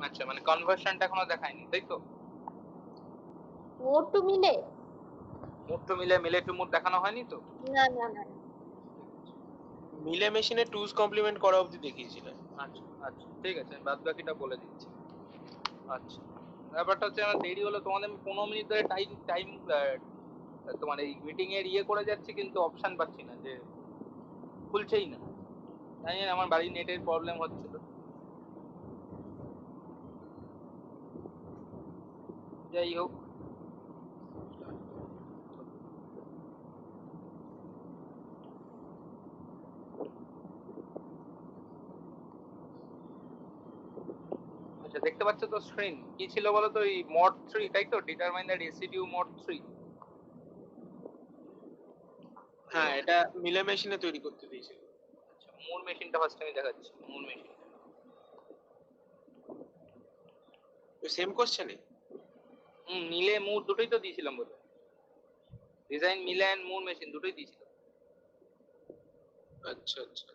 আচ্ছা, মানে কনভার্সনটা এখনো দেখায়নি, তাই তো? মোড টু মিলে? মোড টু মিলে টু মোড দেখানো হয়নি তো? না না না। মিলে মেশিনে টুজ কমপ্লিমেন্ট করা অবধি দেখিয়েছিল। আচ্ছা আচ্ছা, ঠিক আছে, বাদ বাকিটা বলে দিচ্ছি। আচ্ছা, ব্যাপারটা হচ্ছে আমার দেরি হলো, তোমাদের 15 মিনিট ধরে টাইম তোমার এই মিটিং এর ইয়ে করে যাচ্ছে, কিন্তু অপশন পাচ্ছি না, যে খুলছেই না। জানি না, আমার বাড়ির নেটের প্রবলেম হচ্ছে তো। যাই হোক, আচ্ছা দেখতে পাচ্ছ তো স্ক্রিন? কি ছিল বলো তো? এই মড 3, তাই তো? Determine the residue mod 3। হ্যাঁ, এটা মিলে মেশিনে তৈরি করতে দিয়েছিল। আচ্ছা, মূল মেশিনটা ফার্স্ট আমি দেখাচ্ছি। মূল মেশিন তো সেম কোশ্চেনে মিলে মুড দুটোই তো দিয়েছিলাম বলে। ডিজাইন মিলে এন্ড মূল মেশিন দুটোই দিয়েছিলাম। আচ্ছা আচ্ছা।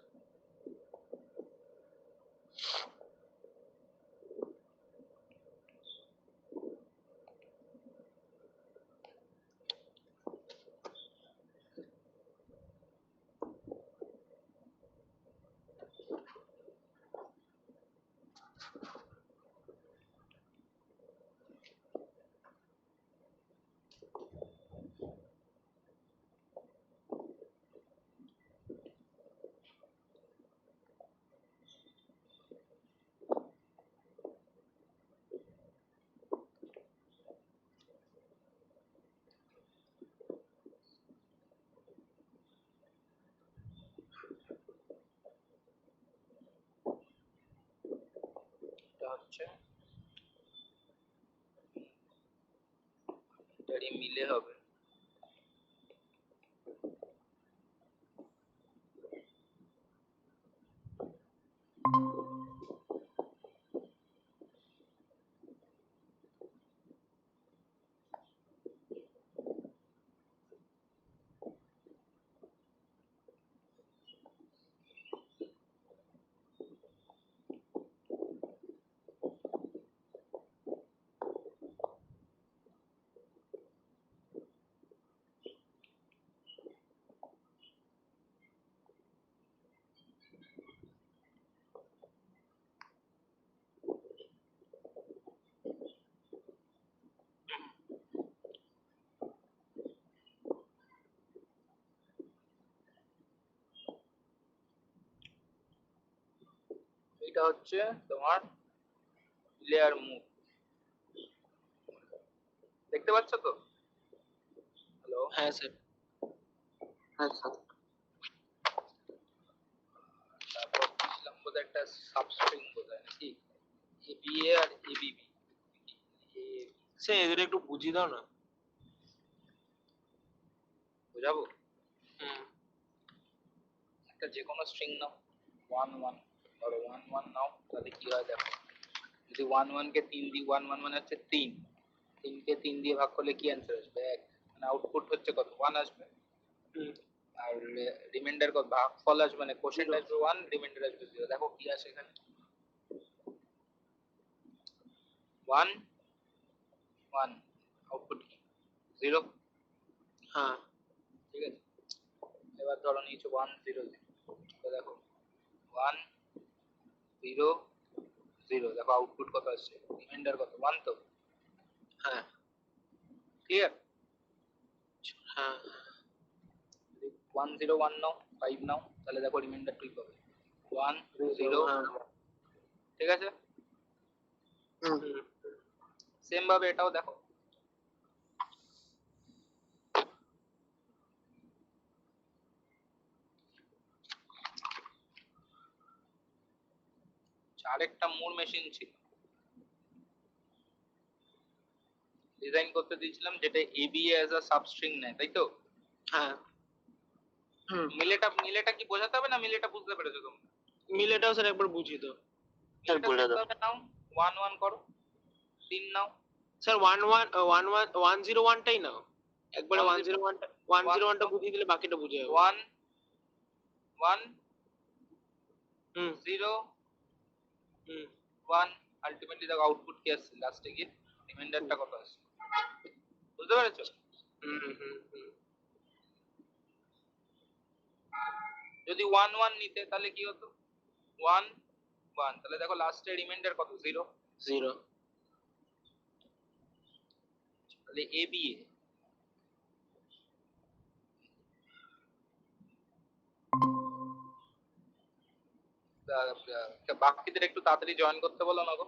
এটা হচ্ছে, এটারই মিলে হবে। এটা হচ্ছে তোমার লেয়ার মুভ, দেখতে পাচ্ছ তো? হ্যালো? হ্যাঁ স্যার। হ্যাঁ স্যার। তারপর দিয়েছিলাম বোধহয় একটা সাবস্ট্রিং, বোধহয় নাকি এবিএ আর এবিবি। স্যার এদের একটু বুঝিয়ে দাও না। বুঝাবো? হুম। একটা যে কোনো স্ট্রিং নাও, 1 1 ধরো, 1 1 নাও, তাহলে কি হয় দেখো। যদি 1 1 কে 3 দিই, 1 1 মানে হচ্ছে 3, 3 কে 3 দিয়ে ভাগ করলে কি অ্যান্সার আসবে? 1। মানে আউটপুট হচ্ছে কত? 1 আসবে। আর রিমাইন্ডার কত? ভাগফল আসবে, মানে কোশেন্ট আসবে 1, রিমাইন্ডার আসবে 0। দেখো কি আসে এখানে, 1 1, আউটপুট কি? 0। হ্যাঁ ঠিক আছে, এবার ধরো নিয়েছো 1 0 0, তো দেখো 1 0 0, দেখো আউটপুট কত আসছে? রিমাইন্ডার কত? 1 তো। হ্যাঁ ক্লিয়ার? হ্যাঁ। 1 0 1 নাও, 5 নাও, তাহলে দেখো রিমাইন্ডার 2 পাবে, 1 0। ঠিক আছে, সেম ভাবে এটাও দেখো। আরেকটা মূল মেশিন ছিল, ডিজাইন করতে দিয়েছিলাম, যেটা এবিএ অ্যাজ আ সাবস্ট্রিং নেয়, তাই তো? হ্যাঁ। মিলেটা কি বোঝাতে হবে না? মিলেটা বুঝতে পেরেছো তোমরা? মিলেটাও স্যার একবার বুঝিয়ে দাও। স্যার বলে দাও। নাও 1 1 করো, 3 নাও। স্যার 1 1 1 1 101 টাই নাও একবারে। 101 টা বুঝিয়ে দিলে বাকিটা বুঝে যাবে। 1 1 0 1 আলটিমেটলি দেখো আউটপুট কি আসছে লাস্টে গিয়ে রিমাইন্ডারটা কত আসছে, বুঝতে পেরেছো? হুম হুম হুম। যদি 1 1 নিতে তাহলে কি হতো, 1 1, তাহলে দেখো লাস্টে রিমাইন্ডার কত, 0। 0। তাহলে এ বি এ, বাকিদের একটু তাড়াতাড়ি জয়েন করতে বলো না গো।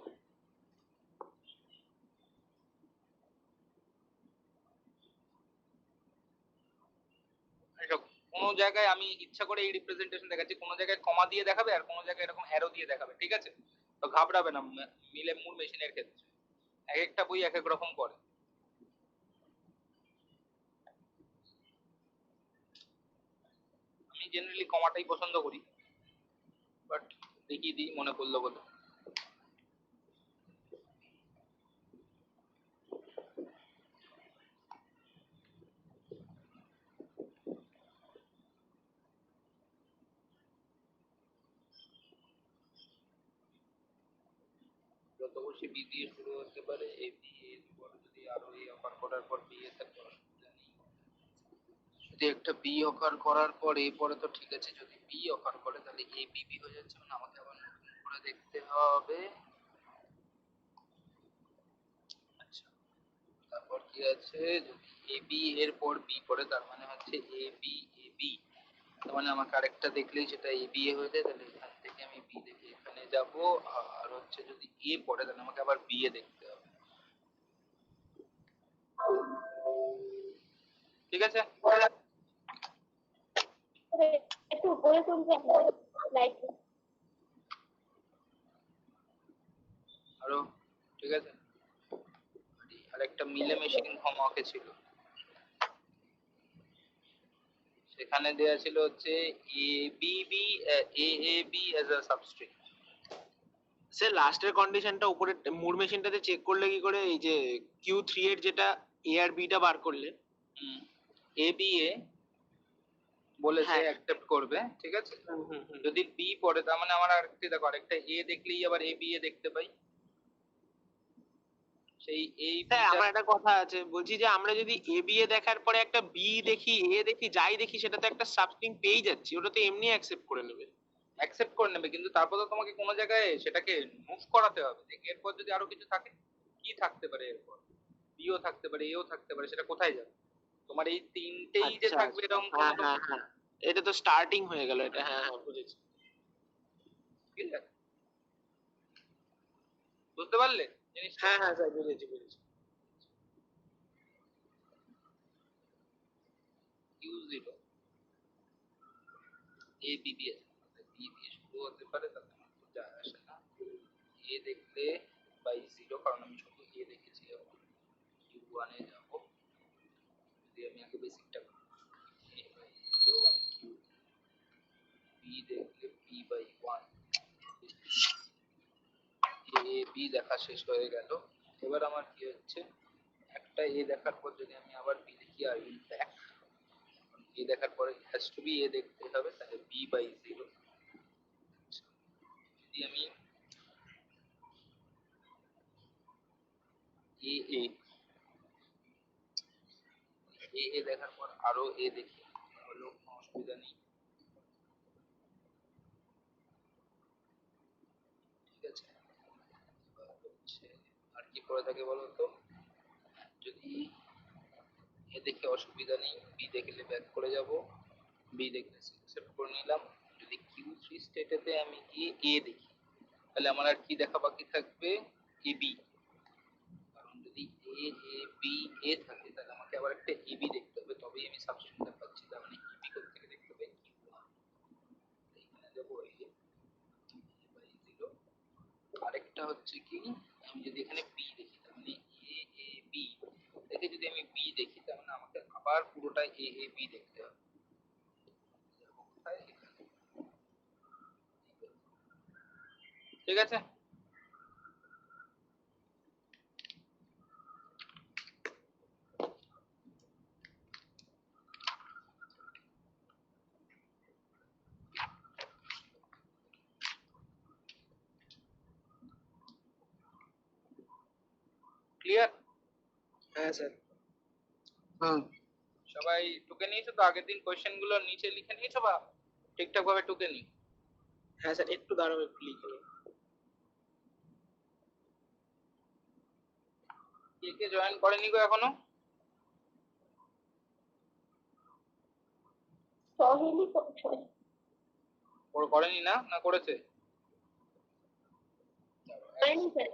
কোনো জায়গায় আমি ইচ্ছা করে এই রিপ্রেজেন্টেশন দেখাচ্ছি, কোনো জায়গায় কমা দিয়ে দেখাবে আর কোনো জায়গায় এরকম অ্যারো দিয়ে দেখাবে, ঠিক আছে? তো ঘাবড়াবে না, মিলে মূল মেশিনের ক্ষেত্রে এক একটা বই এক এক রকম করে। আমি জেনারেলি কমাটাই পছন্দ করি, বাট দেখিয়ে দিই মনে পড়লো বলে। যত খুশি বি দিয়ে শুরু হতে পারে, এ বি এর পর যদি আরো এ অফার করার পর বি এ থাকে অসুবিধা নেই। যদি একটা বি অফার করার পর এ পরে তো ঠিক আছে, যদি বি অফার করে তাহলে এ বি বি হয়ে যাচ্ছে, মানে আমাকে আবার নতুন করে দেখতে হবে। আচ্ছা, তারপর কি আছে, যদি এ বি এর পর বি পড়ে তার মানে হচ্ছে এ বি এ বি, তার মানে আমাকে আরেকটা দেখলেই সেটা এ বি এ হয়ে যায়, তাহলে এখান থেকে আমি বি দেখে এখানে যাব। আর হচ্ছে যদি এ পড়ে তাহলে আমাকে আবার বি এ দেখতে হবে, ঠিক আছে? একটু উপরে তুলবে লাইট। আরো ঠিক আছে। আর একটা মিলে মেশিন হোমওয়ার্কে ছিল, সেখানে দেয়া ছিল হচ্ছে A B B, A A B as a substring. Sir লাস্টের কন্ডিশনটা উপরে মুর মেশিনটাতে চেক করলে কি করে, এই যে Q3 এর যেটা এ আর বি টা বার করলে? এ বি এ বলেছে হ্যাঁ। অ্যাকসেপ্ট করবে, ঠিক আছে? হুম হুম হুম। যদি বি পড়ে তার মানে আমার আরেকটা দেখো, আরেকটা এ দেখলেই আবার এ বি এ দেখতে পাই, সেই এই স্যার বিটা আমার একটা কথা আছে, বলছি যে আমরা যদি এ বি এ দেখার পরে একটা বি দেখি, এ দেখি, যাই দেখি, সেটা তো একটা সাবস্ট্রিং পেয়ে যাচ্ছি, ওটা তো এমনি অ্যাকসেপ্ট করে নেবে। অ্যাকসেপ্ট করে নেবে, কিন্তু তারপর তো তোমাকে কোনো জায়গায় সেটাকে মুভ করাতে হবে, যে এরপর যদি আরো কিছু থাকে, কি থাকতে পারে এরপর, বিও থাকতে পারে, এও থাকতে পারে, সেটা কোথায় যাবে? তোমার এই তিনটেই যে আচ্ছা থাকবে আচ্ছা। এরকম কোনো হ্যাঁ তো, হ্যাঁ হ্যাঁ, এটা তো স্টার্টিং হয়ে গেল এটা, হ্যাঁ হ্যাঁ বুঝেছি। ঠিক আছে? বুঝতে পারলে জিনিসটা? হ্যাঁ হ্যাঁ স্যার, বুঝেছি বুঝেছি। U zero A B B আছে, বি দিয়ে শুরু হতে পারে, তাতে আমার খুব যায় আসে না। এ দেখলে বাই জিরো, কারণ আমি শুধু এ দেখেছি, এখন কিউ ওয়ানে যাবো। যদি আমি আগে বেসিকটা এ বাই জিরো মানে কিউ, বি দেখলে B by one, A B দেখা শেষ হয়ে গেল। এবার আমার কি হচ্ছে, একটা এ দেখার পর যদি আমি আবার বি দেখি, আর উইল ব্যাক, এ দেখার পরে হ্যাজ টু বি এ দেখতে হবে, তাহলে বি বাই জিরো। যদি আমি এ এ এ এ দেখার পর আরো এ দেখি, তাহলেও কোনো অসুবিধা নেই, ঠিক আছে? এবার হচ্ছে আর কি পড়ে থাকে বলো তো, যদি এ দেখে অসুবিধা নেই, বি দেখলে ব্যাক করে যাব, বি দেখলে অ্যাকসেপ্ট করে নিলাম। যদি কিউ থ্রি স্টেটেতে আমি গিয়ে এ দেখি, তাহলে আমার আর কি দেখা বাকি থাকবে, এ বি, কারণ যদি এ এ বি এ থাকে তাহলে আমাকে আবার একটা এ বি দেখতে হবে, তবেই আমি সাবস্টিটিউশনটা পাচ্ছি। তার মানে এ বি কোথা থেকে দেখতে পাই, কিউ ওয়ান, এখানে যাবো এ বাই জিরো। আরেকটা হচ্ছে কি, আমি যদি এখানে বি দেখি, তার মানে এ এ বি দেখে যদি আমি বি দেখি, তার মানে আমাকে আবার পুরোটা এ এ বি দেখতে হবে। যাবো কোথায়, এখানে, ঠিক আছে? ক্লিয়ার? হ্যাঁ স্যার। সবাই টুকে নিয়েছো তো? আগের দিন কোয়েশ্চেন গুলো নিচে লিখে নিয়েছো বা ঠিকঠাক ভাবে টুকে নি? হ্যাঁ স্যার, একটু দাঁড়াও, একটু লিখে নিই। কে কে জয়েন করেনি গো এখনো? সহেলি ওর করেনি না? না করেছে? করেনি স্যার।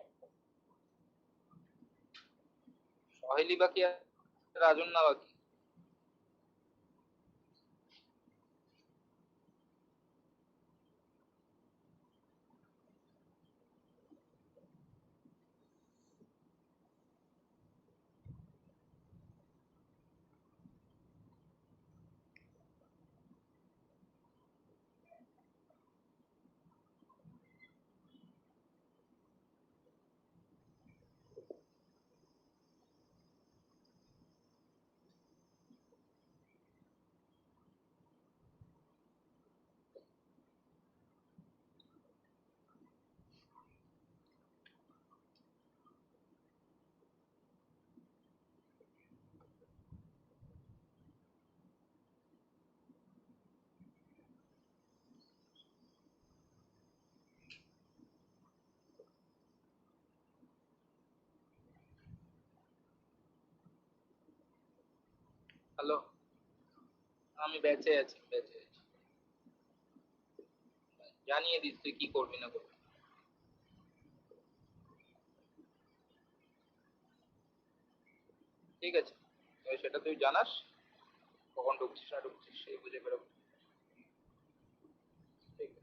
সহেলি বাকি আর রাজন না বাকি? হ্যালো, আমি ব্যাচে আছি, ব্যাচে আছি। জানিয়ে দিস তুই কি করবি না করবি। ঠিক আছে, এবার সেটা তুই জানাস, কখন ঢুকছিস না ঢুকছিস সেই বুঝে বেরোবো। ঠিক আছে।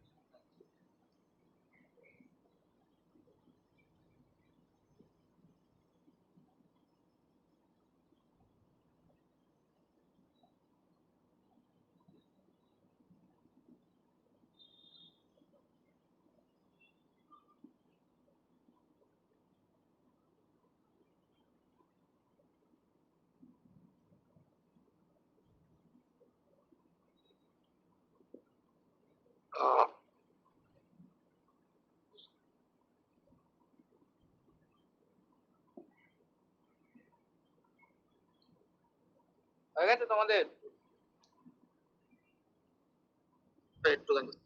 হয়ে গেছে তোমাদের? একটু দাঁড়াও।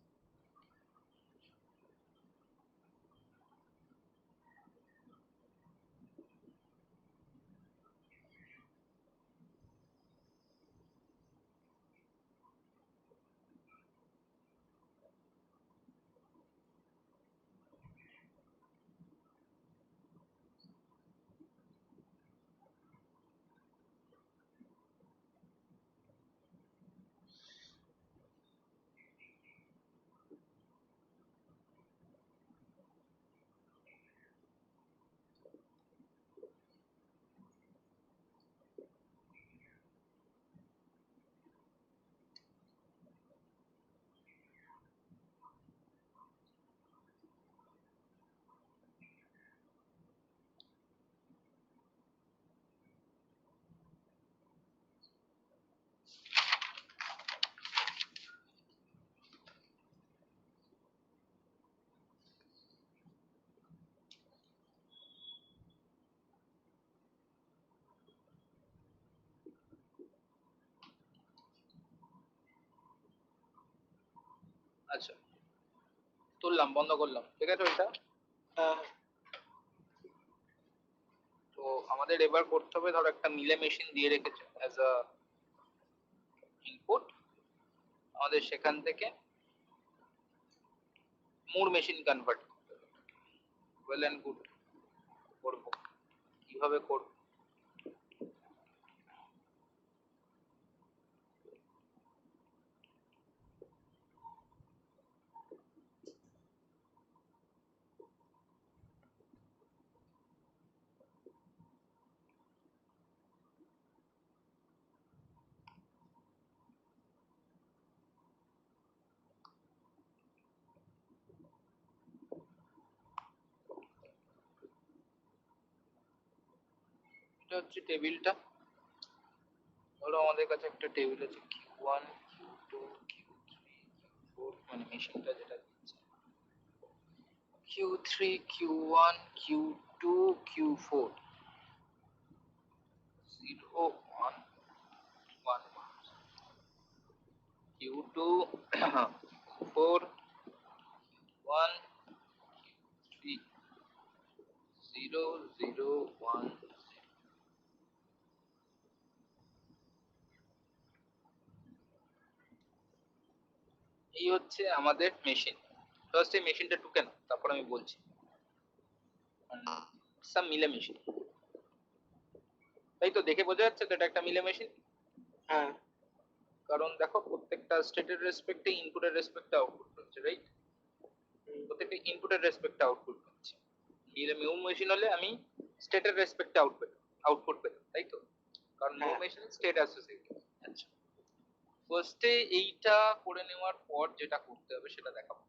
আচ্ছা, তুললাম, বন্ধ করলাম, ঠিক আছে ওইটা। হ্যাঁ তো আমাদের এবার করতে হবে, ধর একটা মিলে মেশিন দিয়ে রেখেছে অ্যাজ আ ইনপুট, আমাদের সেখান থেকে মুর মেশিন কনভার্ট করতে হবে। ওয়েল অ্যান্ড গুড, করবো। কিভাবে করবো? এটা হচ্ছে টেবিলটা। ধরো আমাদের কাছে একটা টেবিল আছে, Q1 Q2 Q3 Q4, মানে মেশিনটা যেটা দিচ্ছে Q3 Q1 Q2 Q4। 0 1 1 Q2 4 1 3 0 0 1 এই হচ্ছে আমাদের মেশিন। ফার্স্ট এই মেশিনটা টুকে নাও, তারপর আমি বলছি। সাম মিলে মেশিন, তাই তো দেখে বোঝা যাচ্ছে তো এটা একটা মিলে মেশিন। হ্যাঁ কারণ দেখো প্রত্যেকটা স্টেটের রেসপেক্টে ইনপুটের রেসপেক্টে আউটপুট হচ্ছে, রাইট? প্রত্যেকটা ইনপুটের রেসপেক্টে আউটপুট হচ্ছে। মিলে মিউ মেশিন হলে আমি স্টেটের রেসপেক্টে আউটপুট পেতাম, তাই তো? কারণ মিউ মেশিন স্টেট অ্যাসোসিয়েটেড। আচ্ছা, ফার্স্টে এইটা করে নেওয়ার পর যেটা করতে হবে সেটা দেখাবো।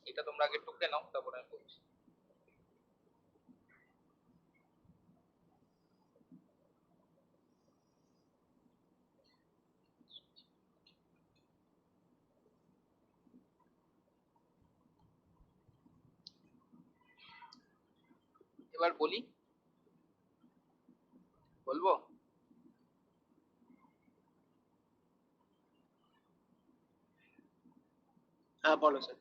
এটা তোমরা আগে টুকে নাও, তারপর আমি বলছি। এবার বলি, বলবো? হ্যাঁ বলো স্যার।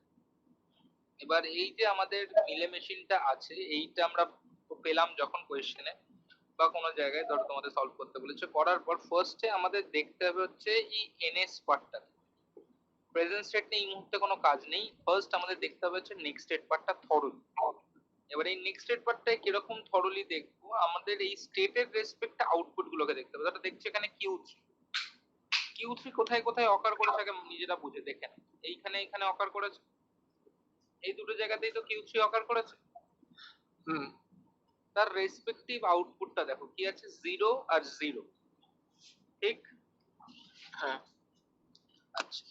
এবার এই যে আমাদের মিলে মেশিনটা আছে, এইটা আমরা পেলাম যখন কোয়েশ্চেনে বা কোনো জায়গায় ধরো তোমাদের সলভ করতে বলেছে, করার পর ফার্স্টে আমাদের দেখতে হবে হচ্ছে এই এনএস পার্টটা। প্রেজেন্ট স্টেট নিয়ে এই মুহূর্তে কোনো কাজ নেই, ফার্স্ট আমাদের দেখতে হবে হচ্ছে নেক্সট স্টেট পার্টটা থরলি। এবার এই নেক্সট স্টেট পার্টটায় কিরকম থরলি দেখবো, আমাদের এই স্টেটের রেসপেক্টে আউটপুট গুলোকে দেখতে হবে। ধরো দেখছি এখানে কিউ3 কোথায় কোথায় অকার করেছে আগে নিজেরা বুঝে দেখে নাও। এইখানে এখানে অকার করেছে, এই দুটো জায়গাতেই তো কিউ3 অকার করেছে। তার রেসপেক্টিভ আউটপুটটা দেখো কি আছে, 0 আর 0, ঠিক? হ্যাঁ আচ্ছা,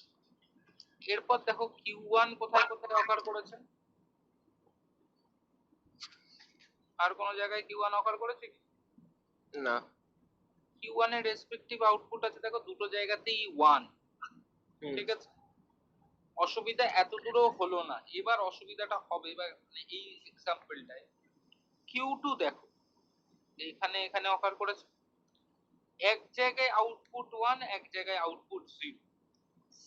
এরপর দেখো কিউ1 কোথায় কোথায় অকার করেছে, আর কোন জায়গায় কিউ1 অকার করেছে কি? না। কিউ1 এর রেসপেক্টিভ আউটপুট আছে দেখো দুটো জায়গাতেই 1, ঠিক আছে? অসুবিধা এত দূরও হলো না। এবার অসুবিধাটা হবে এবার এই এক্সাম্পলটায় কিউ2 দেখো এখানে এখানে অকার করেছে, এক জায়গায় আউটপুট 1, এক জায়গায় আউটপুট 0।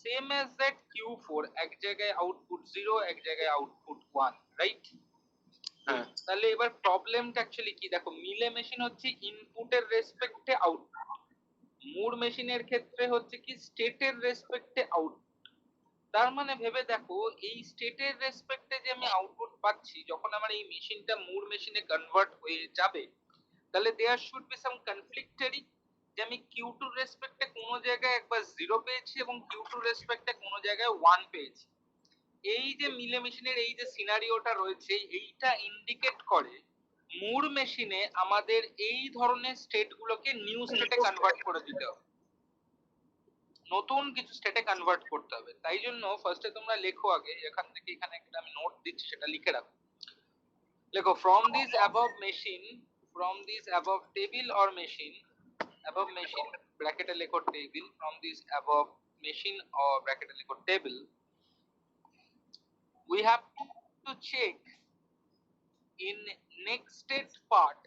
সেম অ্যাজ দ্যাট কিউ4 এক জায়গায় আউটপুট 0, এক জায়গায় আউটপুট 1, রাইট? হ্যাঁ তাহলে এবার প্রবলেমটা অ্যাকচুয়ালি কি, দেখো মিলে মেশিন হচ্ছে ইনপুটের রেসপেক্টে আউটপুট, মুর মেশিনের ক্ষেত্রে হচ্ছে কি স্টেটের রেসপেক্টে আউটপুট। তার মানে ভেবে দেখো এই স্টেটের রেসপেক্টে যে আমি আউটপুট পাচ্ছি, যখন আমার এই মেশিনটা মুর মেশিনে কনভার্ট হয়ে যাবে, তাহলে দেয়ার শুড বি সাম কনফ্লিক্টারি, যে আমি কিউ2 রেসপেক্টে কোনো জায়গায় একবার 0 পেয়েছি এবং কিউ2 রেসপেক্টে কোনো জায়গায় 1 পেয়েছি। এই যে মিলে মেশিনের এই যে সিনারিওটা রয়েছে, এইটা ইন্ডিকেট করে মুর মেশিনে আমাদের এই ধরনের স্টেট গুলোকে নিউ স্টেটে কনভার্ট করে দিতে হবে, নতুন কিছু স্টেটে কনভার্ট করতে হবে। তাই জন্য ফার্স্টে তোমরা লেখো আগে, এখান থেকে এখানে একটা আমি নোট দিচ্ছি সেটা লিখে রাখো। লেখো from this above machine, from this above table or machine, above machine ব্র্যাকেটে লেখো table, from this above machine or ব্র্যাকেটে লেখো table, we have to check in next state part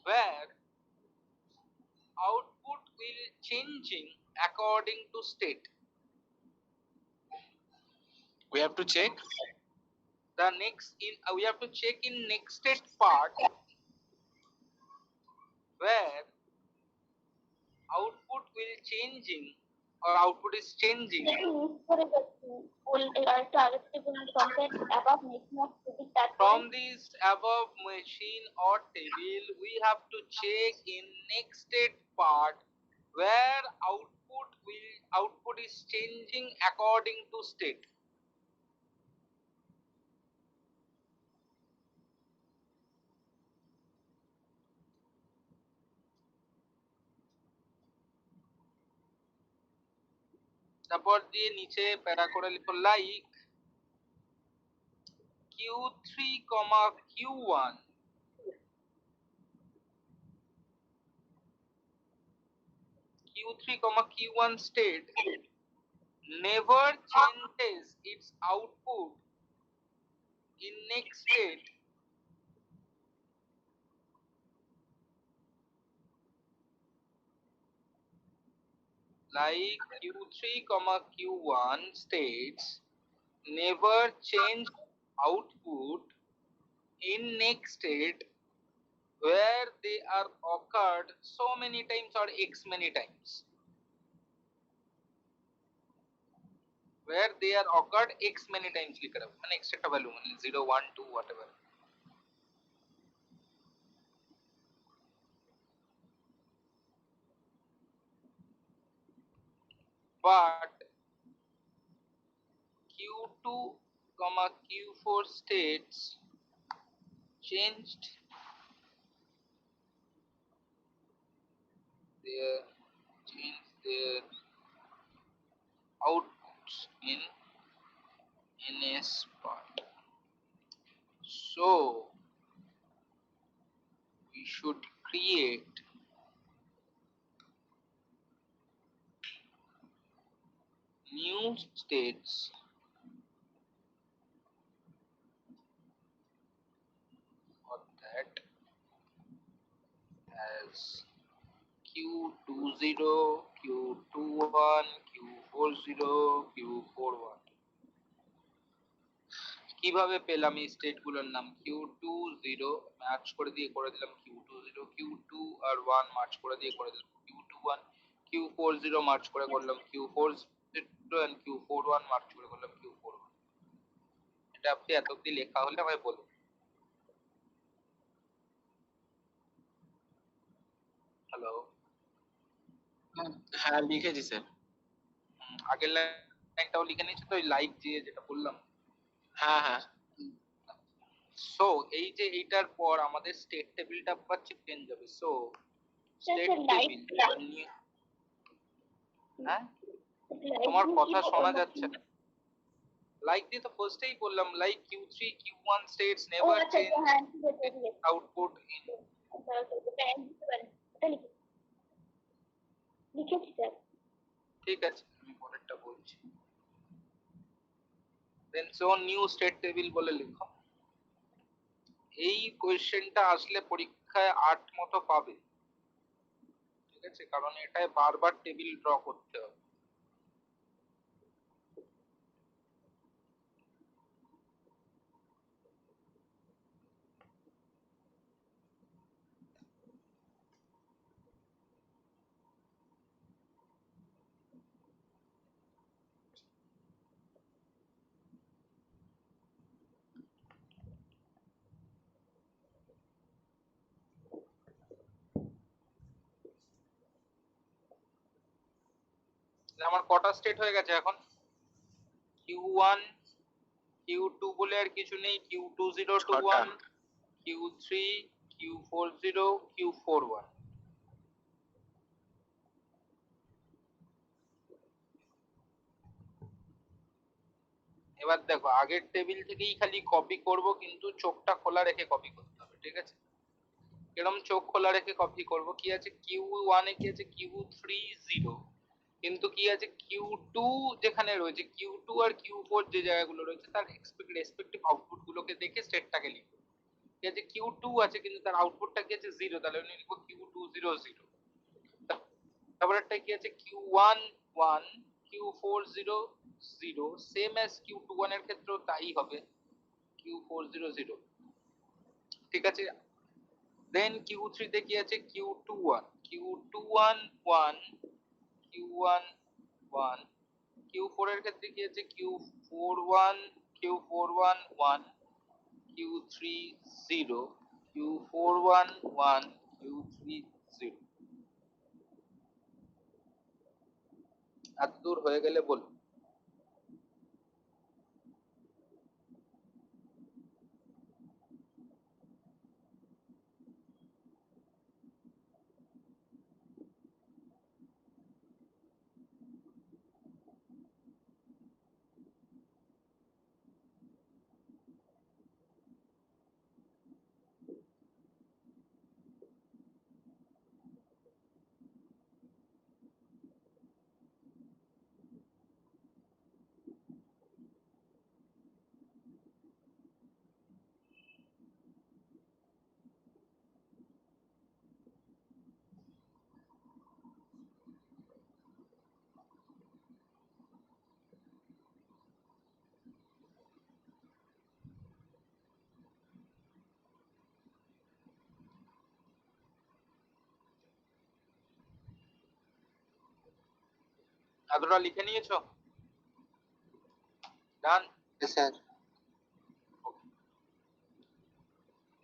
where output will changing according to state. we have to check The next in we have to check in next state part where output will changing or output is changing miss করে যাচ্ছি বল একটু আগে থেকে বলুন complete about making of studio from this above machine or table we have to check in next state part where output is changing according to state. তারপর দিয়ে নিচে প্যারা করে লিখো like Q3, Q1 Q3, Q1 state never changes its output in next state like Q3 comma Q1 states never change output in next state where they are occurred so many times or x many times, where they are occurred x many times लिख रहा हूँ मैंने x का value 0 1 2 whatever, but Q2 comma Q4 states changed their outputs in NS part. So we should create new states for that as Q20, Q21, Q40, Q41. কিভাবে পেলাম এই state গুলোর নাম? Q20 ম্যাচ করে দিয়ে করে দিলাম Q20, Q2 আর 1 March করে দিয়ে করে দিলাম Q21, Q40 মার্চ করে করলাম Q40 and Q41 মার্চ করে করলাম Q41। এটা আপনি এত অব্দি লেখা হলে আমায় বলুন। হ্যালো, হ্যাঁ লিখেছি স্যার। আগের লাইনটাও লিখে নিয়েছি তো, ওই লাইক দিয়ে যেটা বললাম। হ্যাঁ হ্যাঁ। সো এই যে এইটার পর আমাদের স্টেট টেবিলটা আবার চেঞ্জ হবে। সো স্টেট টেবিল, হ্যাঁ তোমার কথা শোনা যাচ্ছে না। লাইক দিয়ে তো ফার্স্টেই বললাম, like Q3 Q1 states never change output in। লিখেছি স্যার। ঠিক আছে, আমি পরেরটা বলছি। দেন সো নিউ স্টেট টেবিল বলে লিখো। এই কোশ্চেনটা আসলে পরীক্ষায় 8 মতো পাবে, ঠিক আছে, কারণ এটায় বারবার টেবিল ড্র করতে হবে। আমার কটা স্টেট হয়ে গেছে এখন? Q1 Q2 বলে আর কিছু নেই, Q20 to 1, Q3 Q40 Q41। এবার দেখো আগের টেবিল থেকেই খালি কপি করব, কিন্তু চোখটা খোলা রেখে কপি করতে হবে, ঠিক আছে? এরকম চোখ খোলা রেখে কপি করব। কি আছে Q1 এ, কি আছে Q30, কিন্তু কি আছে Q2 যেখানে রয়েছে, Q2 আর Q4 যে জায়গাগুলো রয়েছে তার রেসপেক্টিভ আউটপুট গুলোকে দেখে স্টেটটাকে লিখব। কি আছে Q2 আছে কিন্তু তার আউটপুটটা কি আছে 0, তাহলে আমি লিখব Q200। তারপরটা কি আছে Q11 Q400, same as Q21 এর ক্ষেত্রেও তাই হবে, Q400, ঠিক আছে। দেন Q3 তে কি আছে Q21 Q211 Q11, Q4 এর ক্ষেত্রে কি আছে Q41 Q411 Q30 Q411 Q30। এত দূর হয়ে গেলে বলুন। এতটা লিখে নিয়েছো? ডান। স্যার।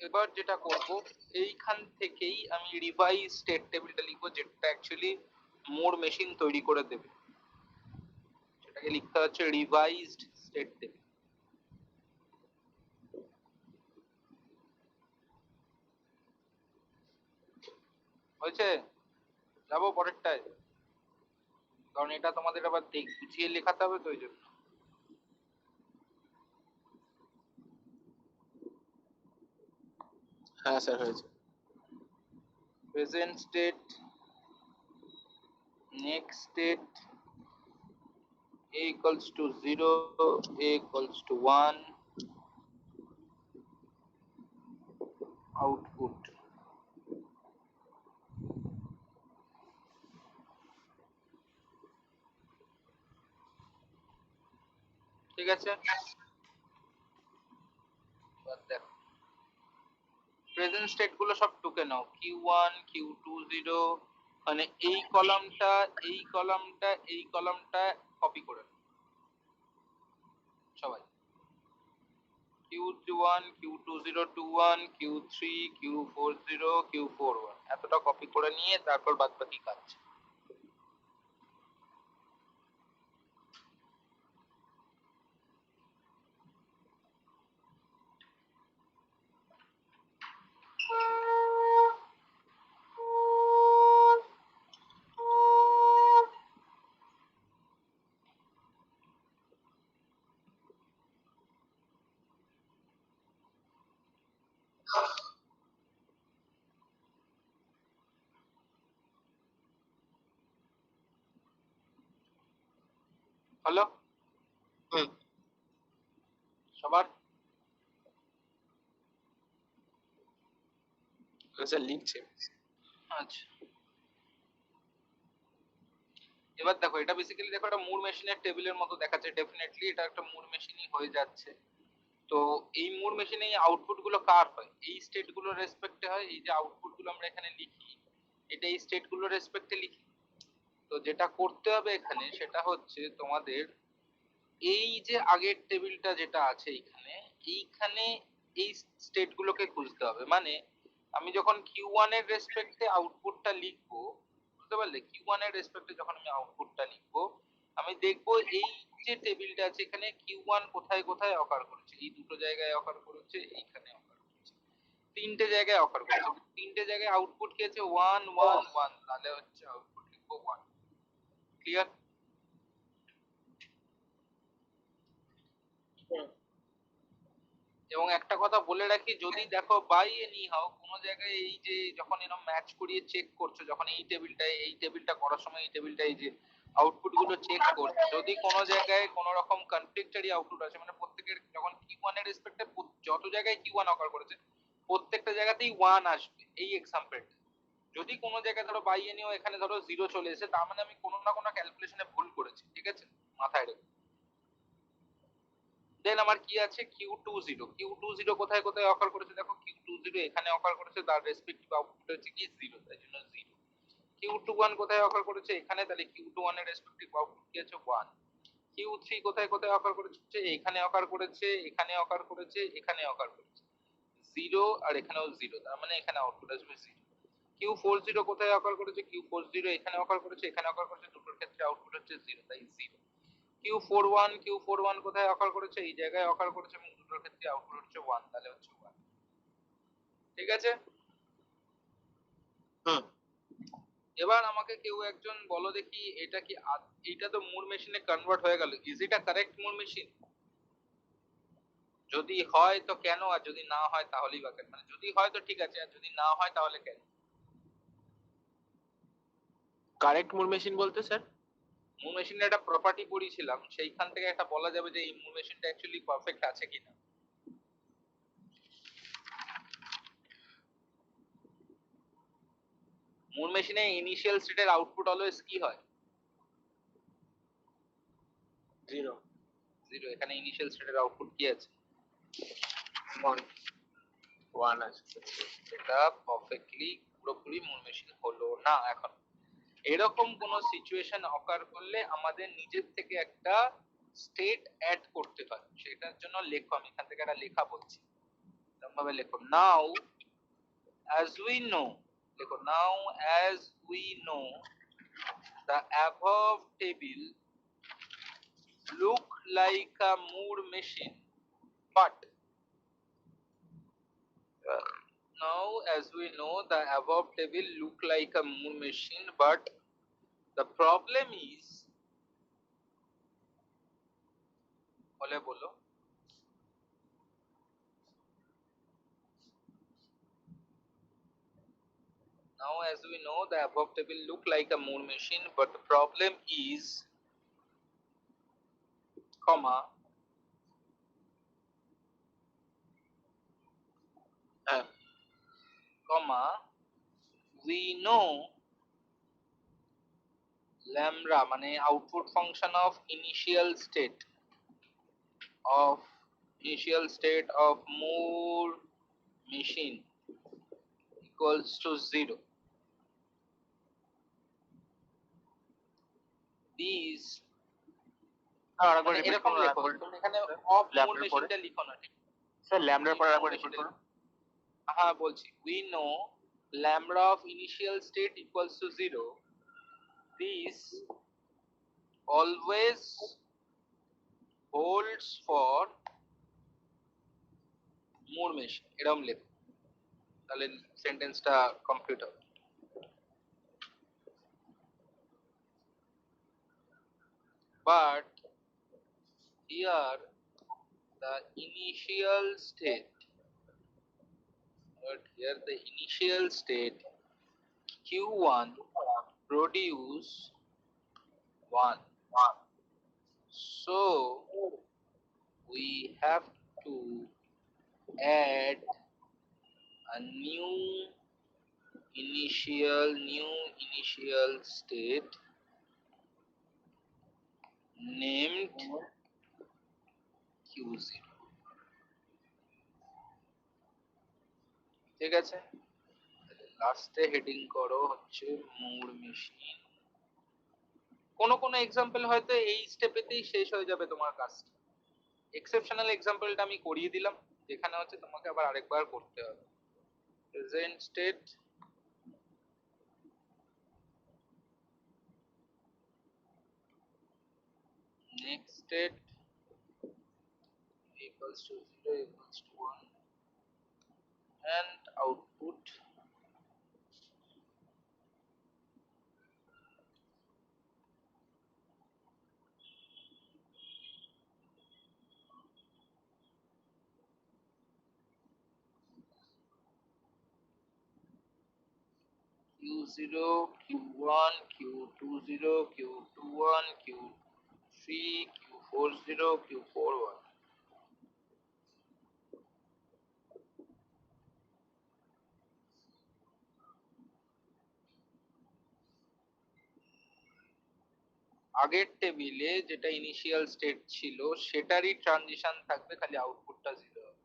এবার যেটা করব, এইখান থেকেই আমি রিভাইজ স্টেট টেবিলটা লিখবো, যেটা অ্যাকচুয়ালি মোর মেশিন তৈরি করে দেবে। সেটাকে লিখতে হচ্ছে রিভাইজড স্টেট টেবিল। হয়েছে? যাবো পরেরটায়, কারণ এটা তোমাদের আবার গুছিয়ে লেখাতে হবে তো, ওই জন্য। হ্যাঁ স্যার হয়েছে। Present state, next state, a equals to 0, a equals to 1, output। ঠিক আছে? এবার দেখো, প্রেজেন্ট স্টেট গুলো সব টুকে নাও, q1 q20, মানে এই কলামটা এই কলামটা এই কলামটা কপি করে নাও সবাই। q1 q2021 q3 q40 q41 এতটা কপি করে নিয়ে তারপর বাদ বাকি কাজ। হলো সবার? স্যার লিখছে। আচ্ছা, এবার দেখো, এটা বেসিক্যালি দেখো একটা মুর মেশিনের টেবিলের মতো দেখাচ্ছে। ডেফিনেটলি এটা একটা মুর মেশিনই হয়ে যাচ্ছে। তো এই মুর মেশিনে এই আউটপুট গুলো কার হয়? এই স্টেট গুলোর রেসপেক্টে হয়। এই যে আউটপুট গুলো আমরা এখানে লিখি, এটা এই স্টেট গুলোর রেসপেক্টে লিখি। তো যেটা করতে হবে এখানে সেটা হচ্ছে তোমাদের এই যে আগের টেবিলটা যেটা আছে এইখানে, এইখানে এই স্টেট গুলোকে খুঁজতে হবে। মানে আমি যখন Q1 এর রেসপেক্টে আউটপুটটা লিখবো, বুঝতে পারলে? Q1 এর রেসপেক্টে যখন আমি আউটপুটটা লিখবো, আমি দেখবো এই যে টেবিলটা আছে এখানে Q1 কোথায় কোথায় অকার করেছে। এই দুটো জায়গায় অকার করেছে, এইখানে অকার করেছে, তিনটে জায়গায় অকার করেছে। তিনটে জায়গায় আউটপুট কি আছে? 1 1 1, তাহলে হচ্ছে আউটপুট লিখবো 1। ক্লিয়ার? এবং একটা কথা বলে রাখি, যদি দেখো বাই এনি হাও কোনো জায়গায় এই যে যখন এরকম ম্যাচ করিয়ে চেক করছো, যখন এই টেবিলটা করার সময় এই টেবিলটা এই যে আউটপুট গুলো চেক করছো, যদি কোনো জায়গায় কোনো রকম কনফ্লিক্টরি আউটপুট আছে, মানে প্রত্যেকের যখন Q1 এর রেসপেক্টে যত জায়গায় Q1 অকার করেছে প্রত্যেকটা জায়গাতেই 1 আসবে। এই এক্সাম্পলটা যদি কোনো জায়গায় ধরো বাই এনিও এখানে ধরো 0 চলে এসে, তার মানে আমি কোনো না কোনো ক্যালকুলেশনে ভুল করেছি। ঠিক আছে, মাথায় রেখো। দেন আমার কি আছে? Q20 কোথায় কোথায় অকার করেছে? দেখো Q20 এখানে অকার করেছে, তার রেসপেক্টিভ আউটপুট হচ্ছে কি 0, তাই জন্য 0। Q21 কোথায় অকার করেছে? এখানে, তাহলে Q21 এর রেসপেক্টিভ আউটপুট কি আছে? 1। Q3 কোথায় কোথায় অকার করেছে? এখানে অকার করেছে, এখানে অকার করেছে, এখানে অকার করেছে, 0 আর এখানেও 0, তার মানে এখানে আউটপুট আসবে 0। Q40 কোথায় অকার করেছে? Q40 এখানে অকার করেছে, এখানে অকার করেছে, দুটোর ক্ষেত্রে আউটপুট হচ্ছে 0, তাই 0। Q41 কোথায় অকার করেছে? এই জায়গায় অকার করেছে এবং দুটোর ক্ষেত্রে আউটপুট হচ্ছে 1, তাহলে হচ্ছে 1। ঠিক আছে? এবার আমাকে কেউ একজন বলো দেখি, এটা কি এটা তো মুর মেশিনে কনভার্ট হয়ে গেল, is it a correct Moore machine? যদি হয় তো কেন, আর যদি না হয় তাহলেই বা কেন? মানে যদি হয় তো ঠিক আছে, আর যদি না হয় তাহলে কেন? কারেক্ট মুর মেশিন বলতে স্যার? মুর মেশিনের একটা প্রপার্টি পড়িয়েছিলাম, সেইখান থেকে একটা বলা যাবে যে এই মুর মেশিনটা অ্যাকচুয়ালি পারফেক্ট আছে কিনা। মুর মেশিনে ইনিশিয়াল স্টেটের আউটপুট অলওয়েজ কি হয়? 0 0। এখানে ইনিশিয়াল স্টেটের আউটপুট কি আছে? 1 1 আছে। এটা পারফেক্টলি পুরোপুরি মুর মেশিন হলো না এখন। এরকম কোন সিচুয়েশন অকার করলে আমাদের নিজের থেকে একটা স্টেট অ্যাড করতে হয়, সেটার জন্য লেখো। আমি এখান থেকে একটা লেখা বলছি, এরকম ভাবে লেখো, নাও as we know, লেখো now as we know the above table look like a Moore machine, but now as we know the above table look like a Moore machine, but the problem is, বলে বলো, now as we know the above table look like a Moore machine, but the problem is, comma, comma, we know lambda মানে output function of initial state of Moore machine equals to 0. These আরেকবার মানে repeat এরকম করুন, লেখো, তুমি এখানে of মোর ল্যাম্বডার পরে। মেশিনটা লিখো না, ঠিক? স্যার ল্যামডার পরে আরেকবার রিপিট করুন। হ্যাঁ বলছি, we know lambda of initial state equals to 0. This always holds for Moore machine, এরকম লেখো, তাহলে সেন্টেন্সটা কমপ্লিট হবে। But here the initial state, Q1 produce 1, so we have to add a new initial state named Q0, ঠিক আছে? লাস্টে heading করো হচ্ছে মুর মেশিন। কোন কোন এক্সাম্পল হয়তো এই স্টেপেতেই শেষ হয়ে যাবে তোমার কাজটা। এক্সেপশনাল এক্সাম্পলটা আমি করিয়ে দিলাম, যেখানে হচ্ছে তোমাকে আবার আরেকবার করতে হবে। Present state, next state equals to 0 equals to 1, and output Q0, Q1, Q20, Q21, Q3, Q40, Q41। আগের টেবিলে যেটা ইনিশিয়াল স্টেট ছিল সেটারই ট্রানজিশন থাকবে, খালি আউটপুটটা 0 হবে।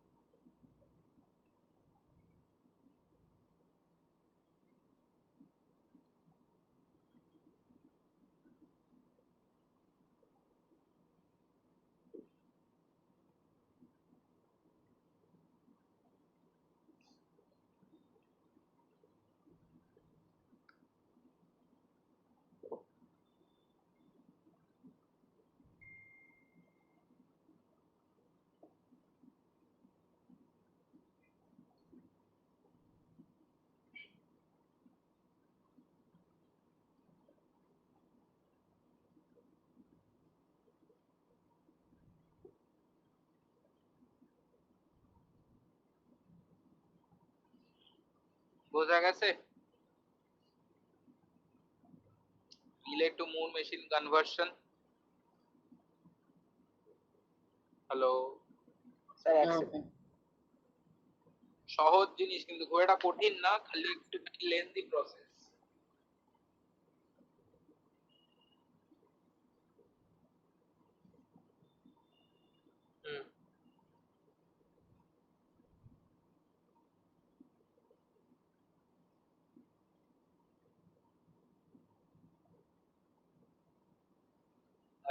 বোঝা গেছে? রিলে টু মুর মেশিন কনভার্সন। হ্যালো স্যার সহজ জিনিস, কিন্তু খুব একটা কঠিন না, খালি একটু লেন্দি প্রসেস।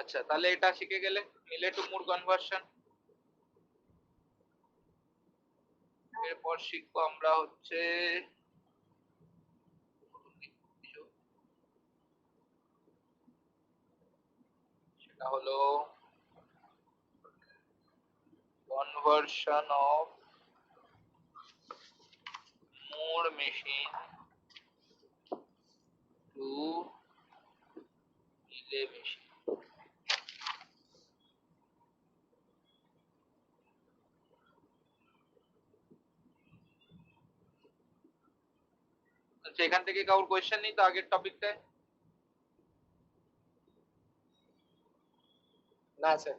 আচ্ছা, তাহলে এটা শিখে গেলে মিলে টু মুড কনভার্সন। এরপর শিখবো আমরা হচ্ছে সেটা হলো conversion of Moore machine to relay machine. আচ্ছা, এখান থেকে কাউর কোয়েশ্চেন নেই তো আগের টপিকটায়? না স্যার।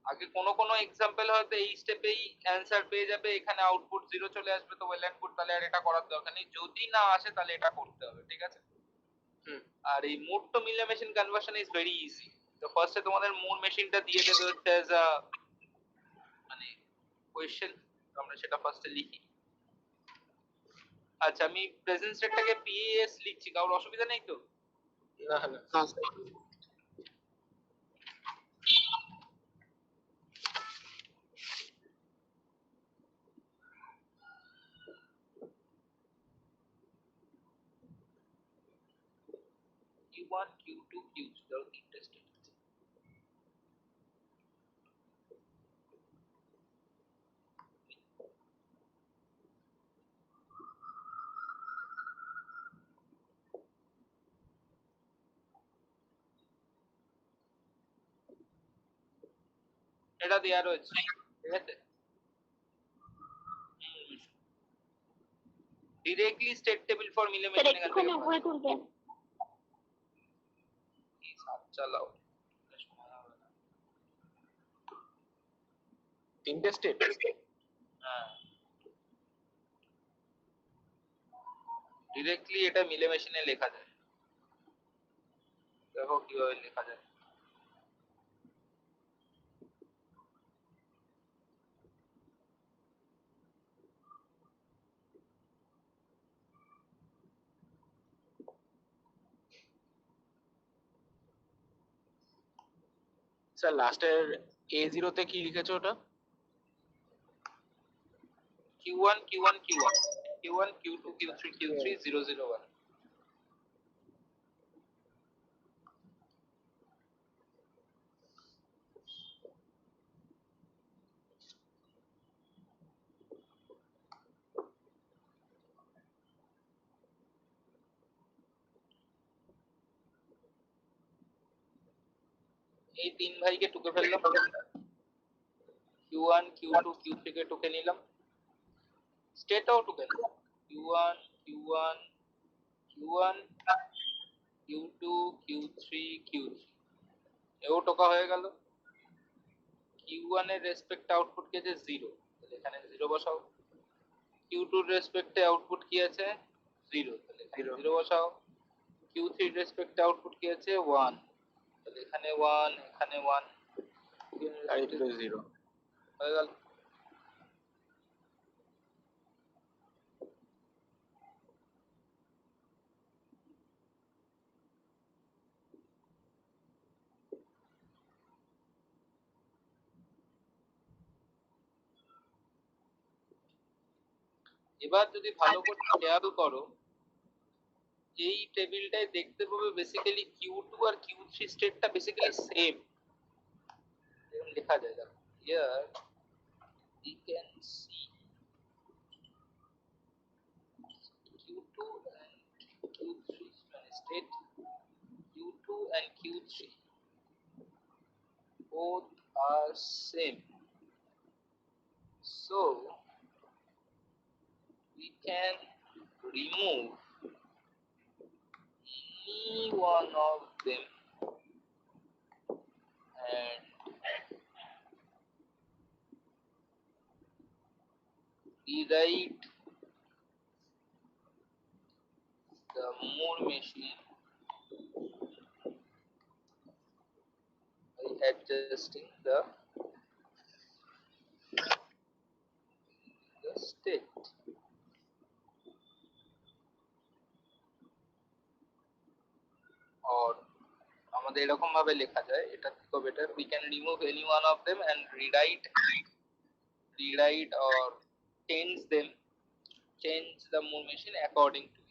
আগে কোনো কোনো এক্সাম্পল হয়তো এই স্টেপেই অ্যান্সার পেয়ে যাবে, এখানে আউটপুট 0 চলে আসবে, তো ওয়েল এন্ড গুড, তাহলে আর এটা করার দরকার নেই। যদি না আসে তাহলে এটা করতে হবে, ঠিক আছে? আর এই মুড টু মিলে machine conversion is very easy. তো ফার্স্টে তোমাদের মুড মেশিনটা দিয়ে দেবে হচ্ছে অ্যাজ আ মানে কোয়েশ্চেন, তো আমরা সেটা ফার্স্টে লিখি। আচ্ছা, আমি প্রেজেন্ট স্টেটটাকে পিএস লিখছি, কারোর অসুবিধা নেই তো? না না না স্যার। Q1 Q2 Q3 ধরো তিনটে স্টেট। এটা দেওয়া রয়েছে, ঠিক আছে? ডিরেক্টলি স্টেট টেবিল ফর মিলে স্যার মেশিন এখান একটুখানি থেকে উপরে তুলবেন। সাত চালাও। তিনটে স্টেট। হ্যাঁ, ডিরেক্টলি এটা মিলে মেশিনে লেখা যায়। দেখো কিভাবে লেখা যায়। স্যার লাস্টের A0 তে কি লিখেছো ওটা? Q1 Q1 Q1 Q1 Q2 Q3 Q3 001। এই তিন ভাইকে টুকে ফেললাম, Q1 Q2 Q3 কে টুকে নিলাম, স্টেটও টুকে নিলাম, Q1 Q1 Q1 Q2 Q3 Q3 এও টোকা হয়ে গেল। Q1 এর রেসপেক্টে আউটপুট কি আছে 0, তাহলে এখানে 0 বসাও। Q2 এর রেসপেক্টে আউটপুট কি আছে 0, তাহলে এখানে 0 বসাও। Q3 এর রেসপেক্টে আউটপুট কি আছে 1, তাহলে এখানে 1, এখানে 1, আর এটা 0। হয়ে গেল। এবার যদি ভালো করে খেয়াল করো, এই টেবিলটায় দেখতে পাবে বেসিক্যালি Q2 আর Q3 স্টেটটা বেসিক্যালি সেম, এরকম লেখা যায়। দেখো here we can see Q2 and Q3 মানে state Q2 and Q3 both are same, so we can remove any one of them and rewrite the Moore machine by adjusting the state. और আমাদের এরকম ভাবে লেখা যায়, এটা থেকে better, we can remove any one of them and rewrite or change the move machine according to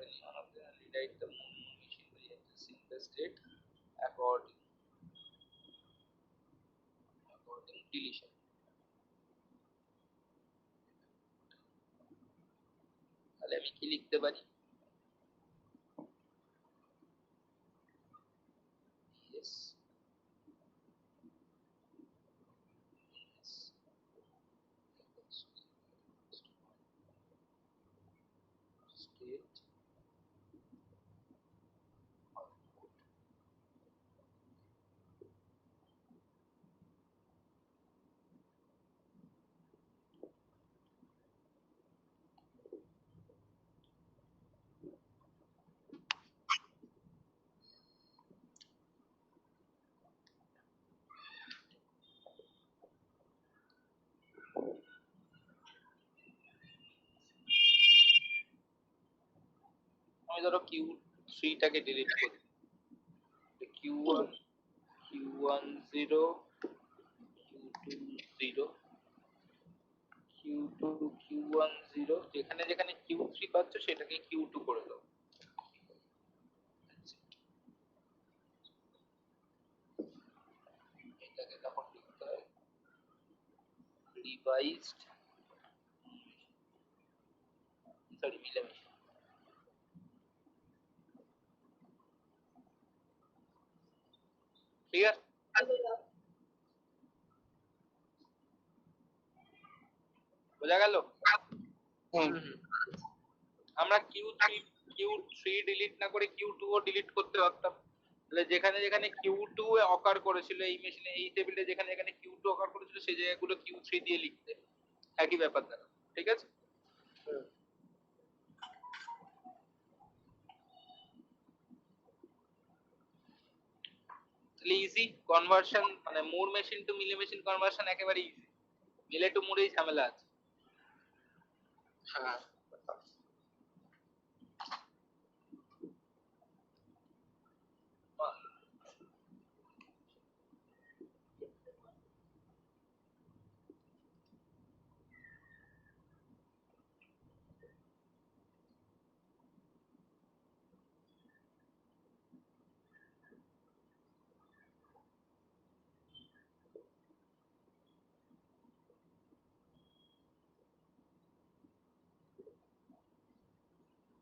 any one of them and rewrite the move machine by adjusting the state according deletion. তাহলে আমি কি লিখতে পারি? yes state আমি ধরো Q3 টাকে delete করি, Q1 Q10 Q20 Q2 Q10, যেখানে যেখানে Q3 পাচ্ছ সেটাকে Q2 করে দাও। এটাকে তখন লিখতে হয় রিভাইজড মিলেমিশে। ক্লিয়ার? বোঝা গেল? আমরা Q3 ডিলিট না করে Q2 ও ডিলিট করতে পারতাম, তাহলে যেখানে যেখানে Q2 অকার করেছিল এই মেশিনে, এই টেবিলে যেখানে যেখানে Q2 অকার করেছিল সেই জায়গাগুলো Q3 দিয়ে লিখতে, একই ব্যাপার দ্বারা। ঠিক আছে? তাহলে ইজি কনভার্সন, মানে মুর মেশিন টু মিলে মেশিন কনভার্সন একেবারে ইজি। মিলে টু মুরেই ঝামেলা আছে।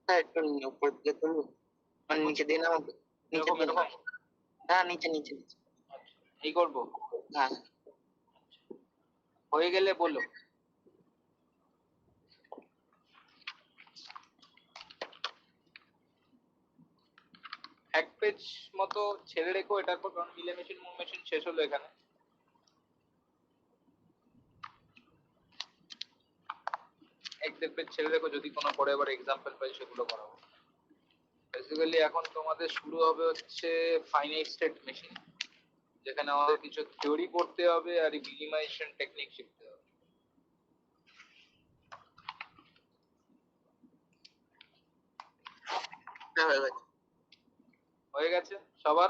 হ্যাঁ একটু উপর দিকে তুলবো, মানে নিচে দিয়ে নামাবো, নিচে এরকম দিয়ে এরকম নামাবো। হ্যাঁ নিচে নিচে নিচে। আচ্ছা, এই করব। হ্যাঁ হয়ে গেলে বলো। এক পেজ মতো ছেড়ে রেখো এটার পর, কারণ মিলে মেশিন মুভ মেশিন শেষ হলো এখানে। এক দেড় পেজ ছেড়ে রেখো, যদি কোনো পরে আবার এক্সাম্পল পাই সেগুলো করাবো। বেসিক্যালি এখন তোমাদের শুরু হবে হচ্ছে ফাইনাইট স্টেট মেশিন, যেখানে আমাদের কিছু থিওরি পড়তে হবে আর মিনিমাইজেশন টেকনিক শিখতে হবে। হয়ে গেছে। হয়ে গেছে সবার?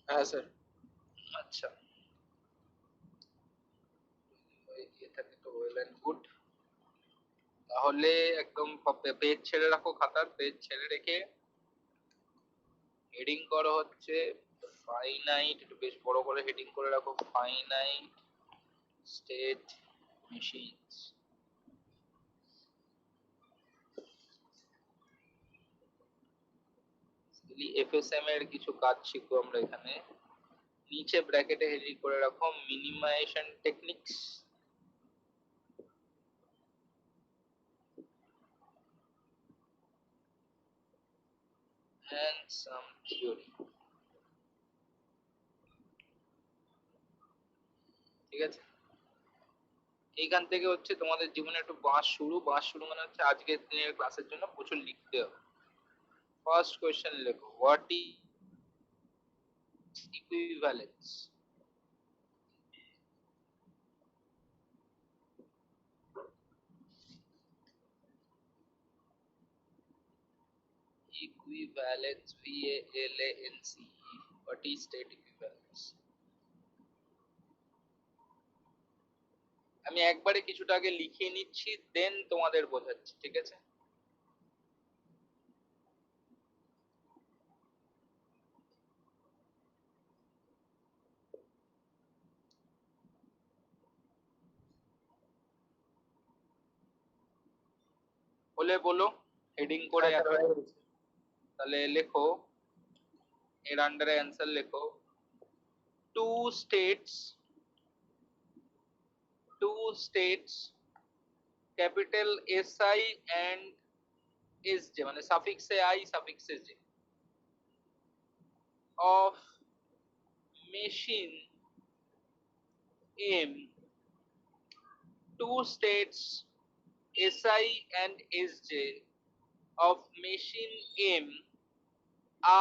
হ্যাঁ স্যার। আচ্ছা, থাকে তো ওয়েল এন্ড গুড। তাহলে একদম পেজ ছেড়ে রাখো, খাতার পেজ ছেড়ে রেখে হেডিং করো হচ্ছে ফাইনাইট, একটু বেশ বড় করে হেডিং করে রাখো, ফাইনাইট স্টেট মেশিনস। এফএসএম এর কিছু কাজ শিখবো আমরা এখানে। নিচে ব্র্যাকেটে হেডিং করে রাখো minimisation techniques and some theory। ঠিক আছে? এইখান থেকে হচ্ছে তোমাদের জীবনে একটু বাস শুরু মানে হচ্ছে আজকের দিনের ক্লাসের জন্য প্রচুর লিখতে হবে। ফার্স্ট কোশ্চেন লেখো, what is equivalence? equivalence, VALANCE, what is state equivalence? আমি একবারে কিছুটা আগে লিখে নিচ্ছি দেন তোমাদের বোঝাচ্ছি, ঠিক আছে? বলে বলো হেডিং করে তাহলে লেখো এর আন্ডারে অ্যান্সার লেখো two states capital SI and SJ মানে suffix A I suffix A J of machine M, two states SI and SJ of machine M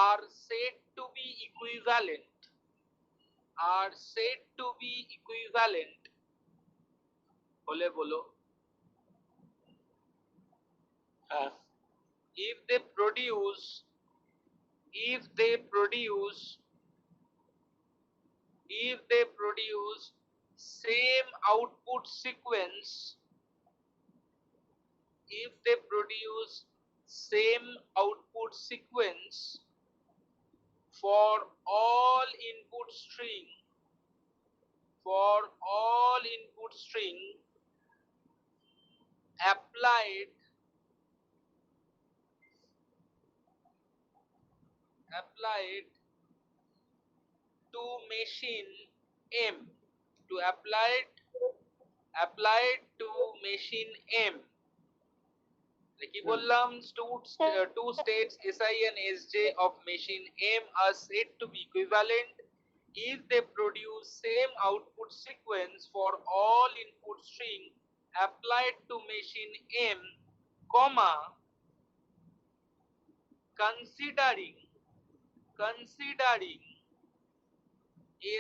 are said to be equivalent বলে বলো if they produce same output sequence for all input string applied to machine M কি বললাম two states SI and SJ of machine M are said to be equivalent if they produce same output sequence for all input string applied to machine M, comma considering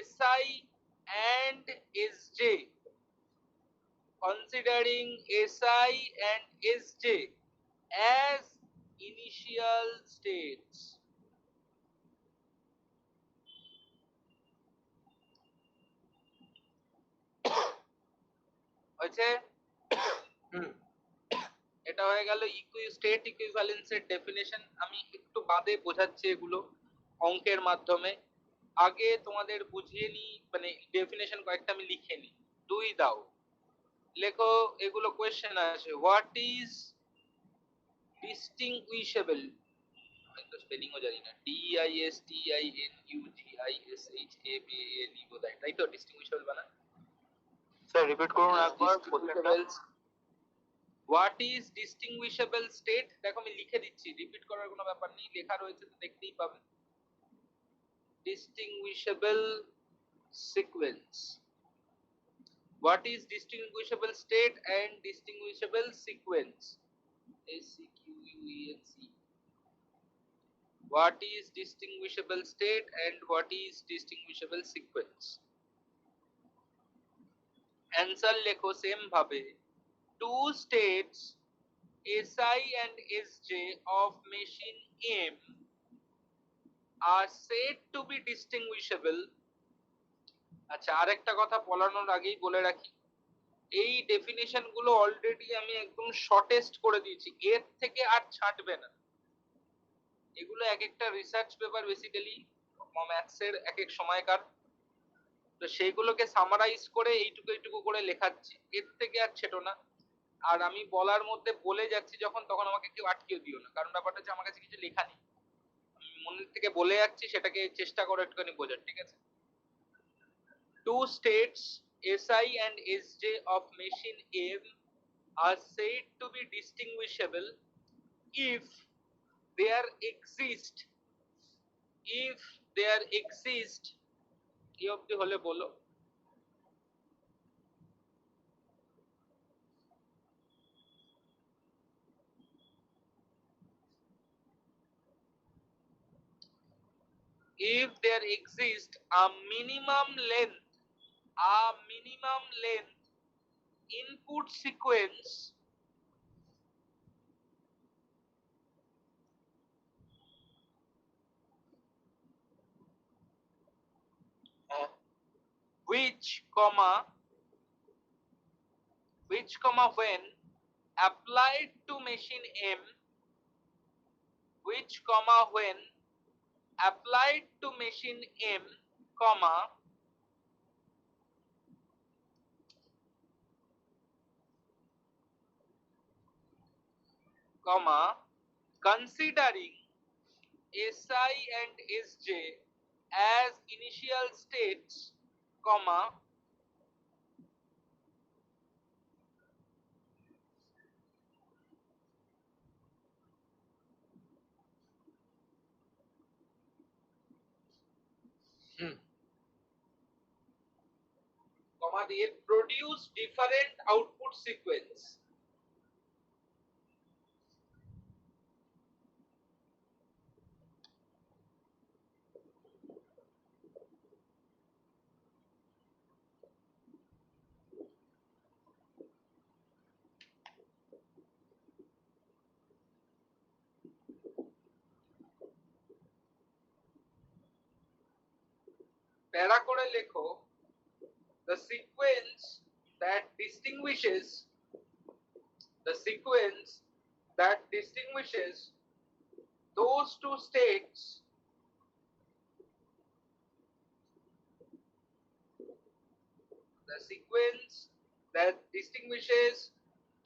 SI and SJ as initial states. হয়েছে? এটা হয়ে গেল state ইকুইভ্যালেন্সের definition. আমি একটু বাদে বোঝাচ্ছি এগুলো অঙ্কের মাধ্যমে, আগে তোমাদের বুঝিয়ে নি, মানে ডেফিনেশন কয়েকটা আমি লিখে নি। দুই দাও, লেখো এগুলো কোশ্চেন আছে। হোয়াট ইজ ডিস্টিংগুইশেবল, আমি তো স্পেলিংও জানি না, DISTINGUISHABLE বোধহয়, তাই তো? ডিস্টিংগুইশেবল বানা স্যার রিপিট করুন একবার কোশ্চেনটা। What is distinguishable state? দেখো আমি লিখে দিচ্ছি, রিপিট করার কোনো ব্যাপার নেই, লেখা রয়েছে তো দেখতেই পাবেন। distinguishable sequence, what is distinguishable state and distinguishable sequence? SEQUENC. What is distinguishable state and what is distinguishable sequence? Answer লেখো সেম ভাবে, two states SI and SJ of machine M are said to be distinguishable. আচ্ছা, আরেকটা কথা বলানোর আগেই বলে রাখি, এই definition গুলো অলরেডি আমি একদম শর্টেস্ট করে দিয়েছি, এর থেকে আর ছাঁটবে না। এগুলো এক একটা রিসার্চ পেপার বেসিক্যালি ম্যাথসের এক এক সময়কার, তো সেইগুলোকে সামারাইজ করে এইটুকু করে লেখাচ্ছি, এর থেকে আর ছেটো না। আর আমি বলার মধ্যে বলে যাচ্ছি যখন, তখন আমাকে কেউ আটকেও দিও না, কারণ ব্যাপারটা হচ্ছে আমার কাছে কিছু লেখা নেই, আমি মনের থেকে বলে যাচ্ছি, সেটাকে চেষ্টা করো একটুখানি বোঝার, ঠিক আছে? Two states SI and SJ of machine M are said to be distinguishable if there exist কি অবধি হলে বলো? If there exists a minimum length input sequence which comma when applied to machine M, which comma when applied to machine M, comma considering SI and SJ as initial states, comma দিয়ে produce different output sequence. প্যারা করে লেখো the sequence that distinguishes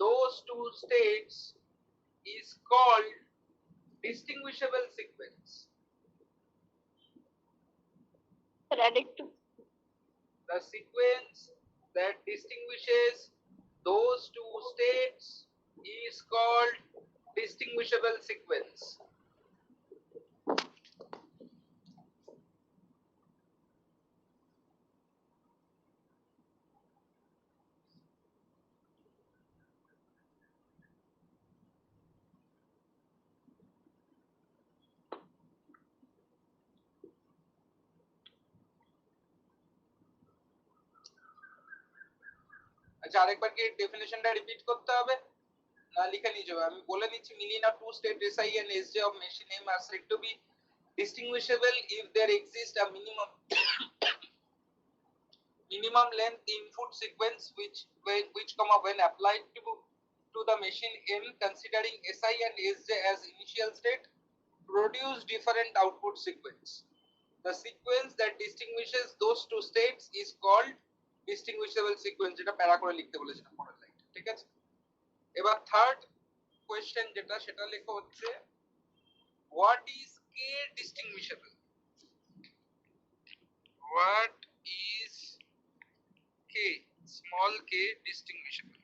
those two states is called distinguishable sequence. The sequence that distinguishes those two states is called distinguishable sequence. আচ্ছা আরেকবার কি ডেফিনিশনটা repeat করতে হবে না লিখে নিয়ে যাবে? আমি বলে নিচ্ছি, মিলিনা two state SI and SJ of machine M are said to be distinguishable if there exists a minimum length input sequence which comma when applied to the machine M considering SI and SJ as initial state produce different output sequence. The sequence that distinguishes those two states is called distinguishable sequence, যেটা প্যারা করে লিখতে বলেছিলাম পরের line. ঠিক আছে, এবার third question যেটা সেটা লেখা হচ্ছে what is K distinguishable? What is K, small k distinguishable?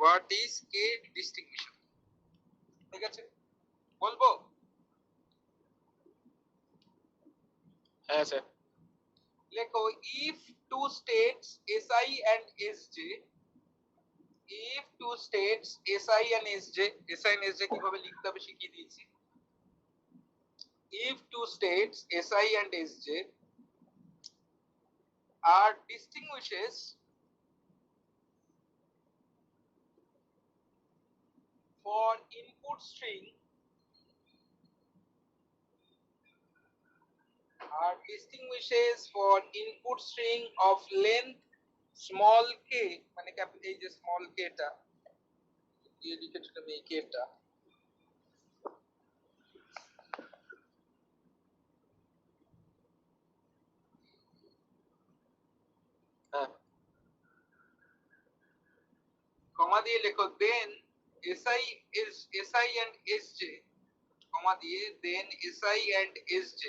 What is K distinguishable? ঠিক আছে, বলবো? হ্যাঁ স্যার। লেখো if two states SI and SJ, if two states SI and SJ কিভাবে লিখতে হবে শিখিয়ে দিয়েছি। If two states SI and SJ are distinguishes for input string of length small k, মানে এই যে small k টা দিয়ে লিখেছিলাম এই k টা, কমা দিয়ে লেখো then SI and SJ, কমা দিয়ে then SI and SJ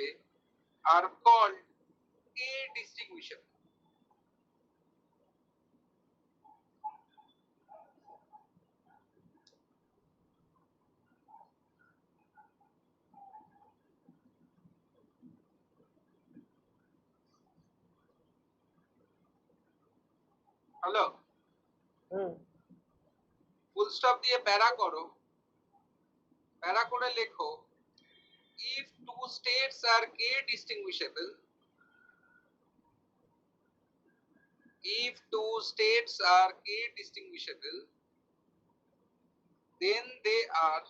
are called K distinguishable. Hello, full stop দিয়ে প্যারা করো, প্যারা করে লেখো if two states are K distinguishable, if two states are K distinguishable then they are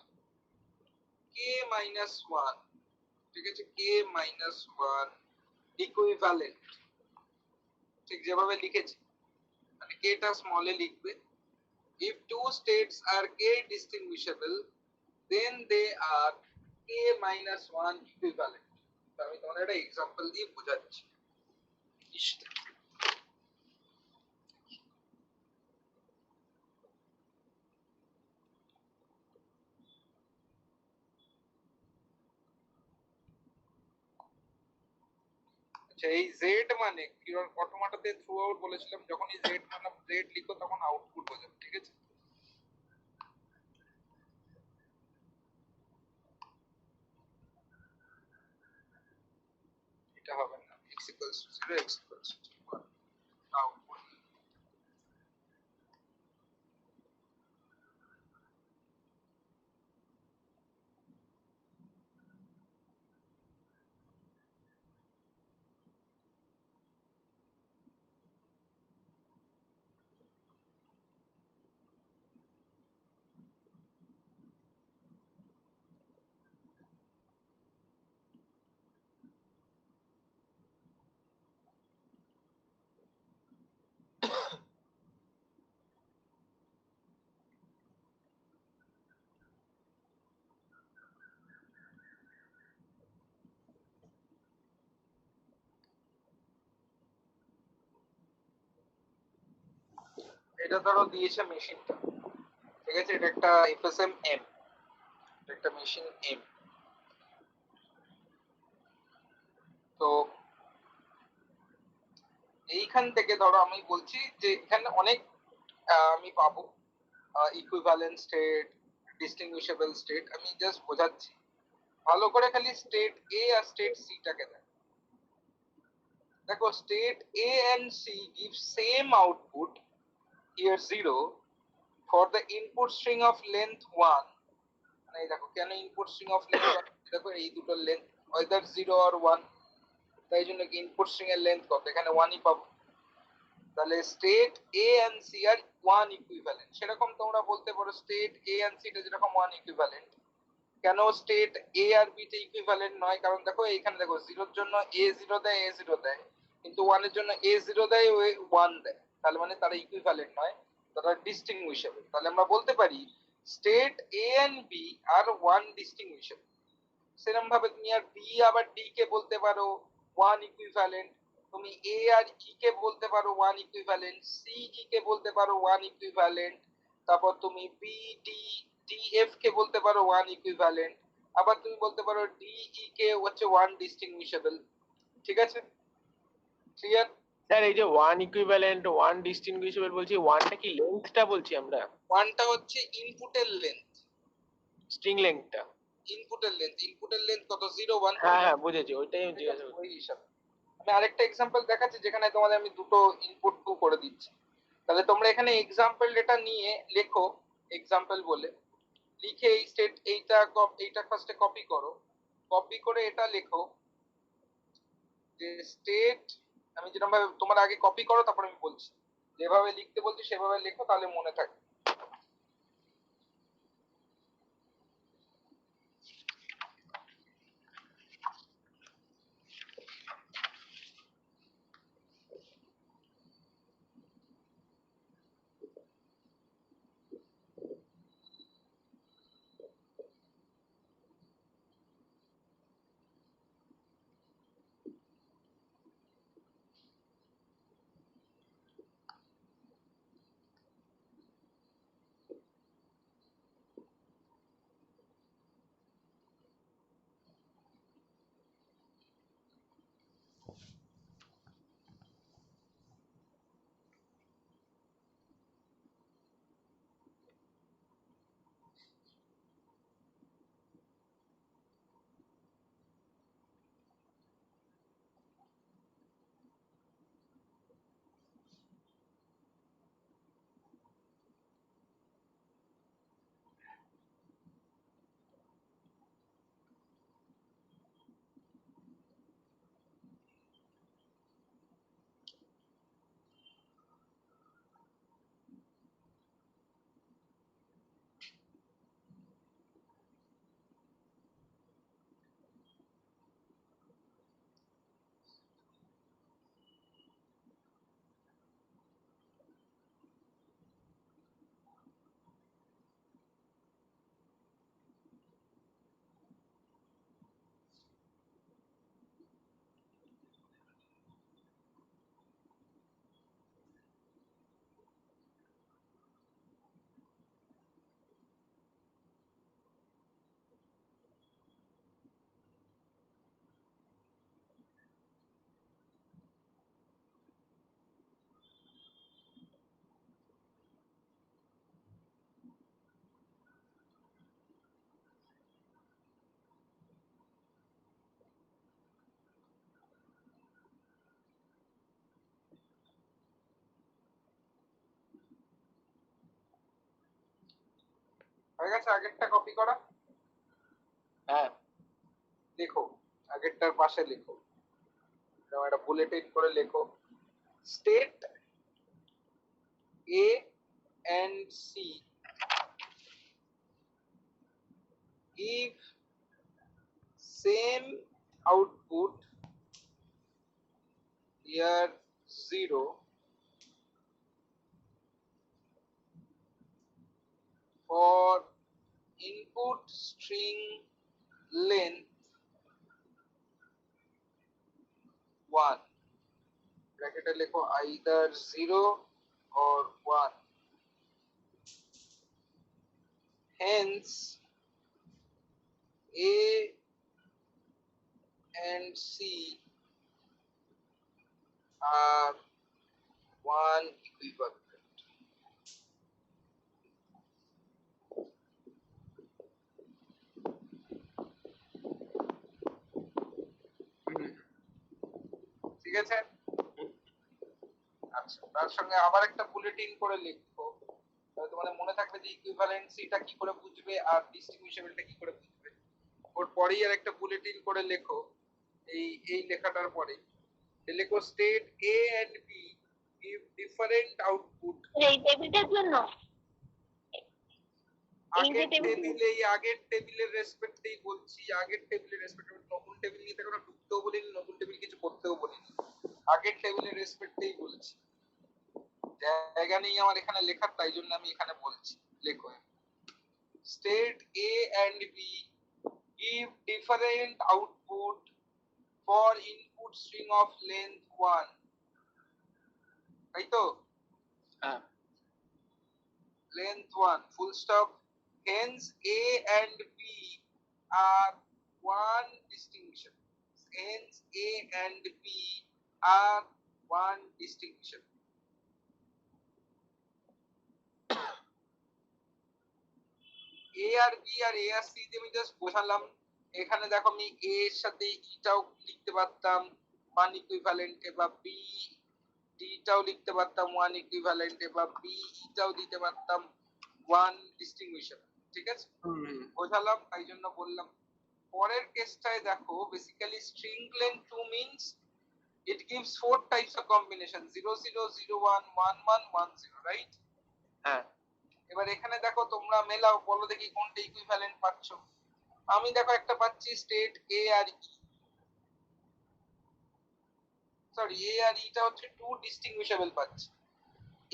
k minus 1, ঠিক আছে, k minus 1 equivalent, ঠিক যেভাবে লিখেছি মানে k টা স্মল এ লিখবে। if two states are k distinguishable then they are k minus 1 equivalent। তো আমি তোমাদের একটা এক্সাম্পল দিয়ে বোঝাচ্ছি। আচ্ছা, এই z মানে কি অটোমাটাতে থ্রু আউট বলেছিলাম, যখন এই z মানে z লিখো তখন আউটপুট বোঝাবে, ঠিক আছে। এটা হবে না, x equals to 0 x equals to 1 output. এটা ধরো দিয়েছে মেশিনটা, ঠিক আছে, এটা একটা FSM M, এটা একটা মেশিন M। তো এইখান থেকে ধরো আমি বলছি যে এখানে অনেক আমি পাবো ইকুইভ্যালেন্ট স্টেট, ডিস্টিংগুইশেবল স্টেট। আমি জাস্ট বোঝাচ্ছি ভালো করে, খালি স্টেট A আর স্টেট C টাকে দেখো। দেখো state A and C give same output here 0 for the input string of length 1। মানে দেখো কেন ইনপুট স্ট্রিং অফ লেন্থ, দেখো এই দুটো লেন্থ either 0 or 1, তাই জন্য কি ইনপুট স্ট্রিং এর লেন্থ কত, এখানে 1 ই পাবো। তাহলে স্টেট A and C আর 1 ইকুইভ্যালেন্ট। সেরকম তোমরা বলতে পারো স্টেট A and C টা যেরকম 1 ইকুইভ্যালেন্ট, কেন স্টেট A আর B তে ইকুইভ্যালেন্ট নয়? কারণ দেখো এইখানে দেখো 0 এর জন্য A 0 দেয়, A 0 দেয়, কিন্তু 1 এর জন্য A 0 দেয়, ও 1 দেয়, তাহলে মানে তারা ইকুইভ্যালেন্ট নয়, তারা ডিস্টিংগুইশেবল। তাহলে আমরা বলতে পারি স্টেট A and B আর 1 ডিস্টিংগুইশেবল। সেরকম ভাবে তুমি আর B আবার D কে বলতে পারো 1 ইকুইভ্যালেন্ট, তুমি A আর E কে বলতে পারো 1 ইকুইভ্যালেন্ট, C E কে বলতে পারো 1 ইকুইভ্যালেন্ট, তারপর তুমি B D D F কে বলতে পারো 1 ইকুইভ্যালেন্ট, আবার তুমি বলতে পারো D E কে হচ্ছে 1 ডিস্টিংগুইশেবল। ঠিক আছে, ক্লিয়ার? স্যার এই যে ওয়ান ইকুইভ্যালেন্ট ওয়ান ডিস্টিংগুইশেবল বলছি, ওয়ানটা কি লেন্থটা বলছি আমরা, ওয়ানটা হচ্ছে ইনপুটের লেন্থ, স্ট্রিং লেন্থটা? ইনপুটের লেন্থ কত, 0 1। হ্যাঁ হ্যাঁ বুঝেছি, ওইটাই আমি জিজ্ঞাসা করছি। ওই হিসাবে আমি আরেকটা এক্সাম্পল দেখাচ্ছি যেখানে তোমাদের আমি দুটো ইনপুট 2 করে দিচ্ছি। তাহলে তোমরা এখানে এক্সাম্পল এটা নিয়ে লেখো, এক্সাম্পল বলে লিখে এই স্টেট এইটা ফার্স্টে কপি করো, কপি করে এটা লেখো যে স্টেট, আমি যেরকম ভাবে তোমার আগে কপি করো তারপর আমি বলছি, যেভাবে লিখতে বলছি সেভাবে লেখো, তাহলে মনে থাকবে। হয়ে গেছে আগেরটা কপি করা? হ্যাঁ দেখো আগেরটার পাশে লেখো, এরকম একটা বুলেটিন করে লেখো, state A and C if same output here 0 for input string length 1, ব্র্যাকেটে লেখো either 0 or 1, hence A and C are one equivalent. ঠিক আছে? আচ্ছা, তার সঙ্গে আবার একটা বুলেটিন করে লিখবো, তাহলে তোমাদের মনে থাকবে যে ইকুইভ্যালেন্সিটা কি করে বুঝবে আর ডিস্টিংগুইশেবলটা কি করে বুঝবে। ওর পরেই আর একটা বুলেটিন করে লেখো, এই লেখাটার পরে লেখো state A and B give different output এই টেবিলটার জন্য আগের টেবিলের রেসপেক্টেই বলছি, আগের টেবিলের রেসপেক্টে, নতুন টেবিল নিয়ে কোনো ঢুকতেও বলিনি, নতুন টেবিল কিছু করতেও বলিনি, আগের টেবিলের রেসপেক্টেই বলছি। জায়গা নেই আমার এখানে লেখার, তাই জন্য আমি এখানে বলছি, লেখো state A and B give different output for input string of length 1, তাই তো? হ্যাঁ length 1 full stop, hence A and B are one distinction, hence A and B are one distinction. A R B R A R C দিয়ে আমি just বোঝালাম। এখানে দেখো আমি A এর সাথে E টাও লিখতে পারতাম ওয়ান ইকুইভ্যালেন্টে, বা B D টাও লিখতে পারতাম ওয়ান ইকুইভ্যালেন্টে, বা B E টাও দিতে পারতাম ওয়ান ডিস্টিংগুইশেবল। ঠিক আছে, বোঝালাম, তাই জন্য বললাম। পরের কেসটায় দেখো, basically string length 2 means it gives four types of combination 0 0 0 1 1 1 1 0, right? হ্যাঁ এবার এখানে দেখো তোমরা মেলাও, বলো দেখি কোনটা ইকুইভ্যালেন্ট পাচ্ছ। আমি দেখো একটা পাচ্ছি স্টেট এ আর ই, সরি এ আর ই টা হচ্ছে টু ডিস্টিংগুইশেবল পাচ্ছি,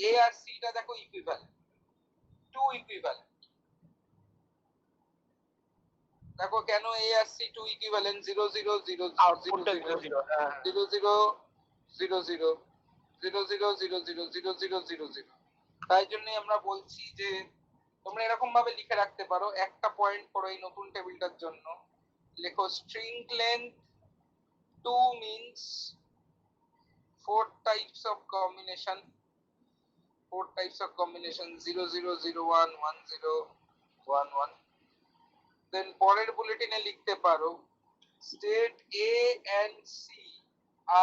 এ আর সি টা দেখো ইকুইভ্যালেন্ট, টু ইকুইভ্যালেন্ট। দেখো কেন এ আর সি টু ইকুইভ্যালেন্ট, 0 0 0 আউটপুটটা 0 0 হ্যাঁ 0 0 0 0 0 0 0 0 0 0 0 0। তাই জন্যই আমরা বলছি যে তোমরা এরকম ভাবে লিখে রাখতে পারো, একটা পয়েন্ট করো এই নতুন টেবিলটার জন্য, লেখো string length 2 means four types of combination, 0 0 0 1 1 0 1 1। Then পরের বুলেটিনে লিখতে পারো state A and C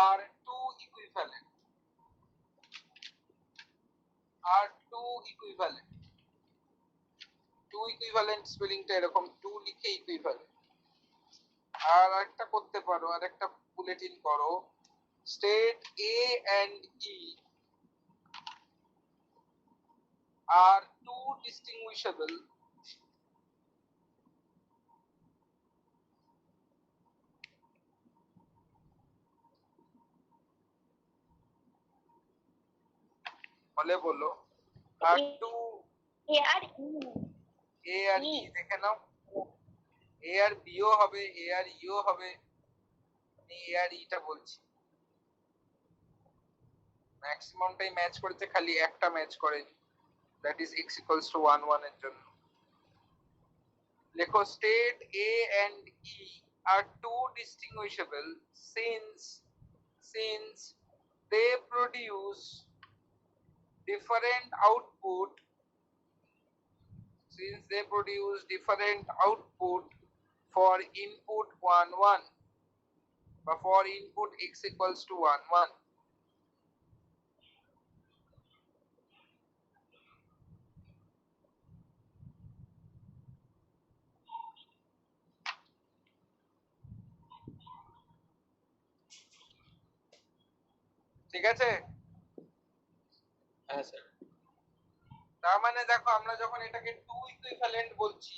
are two equivalent, are two equivalent, two equivalent স্পেলিংটা এরকম, টু লিখে ইকুইভ্যালেন্ট। আর একটা করতে পারো, আর একটা বুলেটিন করো, state A and E are two distinguishable বলে বলো, আর টু এ আর ই এ আর ই দেখে নাও, এ আর বিও হবে, এ আর ইও হবে, আমি এ আর ইটা বলছি। ম্যাক্সিমামটাই ম্যাচ করেছে, খালি একটা ম্যাচ করেনি, that is x equals to 1 1 এর জন্য। লেখো state A and E are two distinguishable since they produce different output, for input 1 1 বা for input x equals to 1 1। ঠিক আছে? হ্যাঁ স্যার। তার মানে দেখো আমরা যখন এটাকে টু ইকুইভ্যালেন্ট বলছি,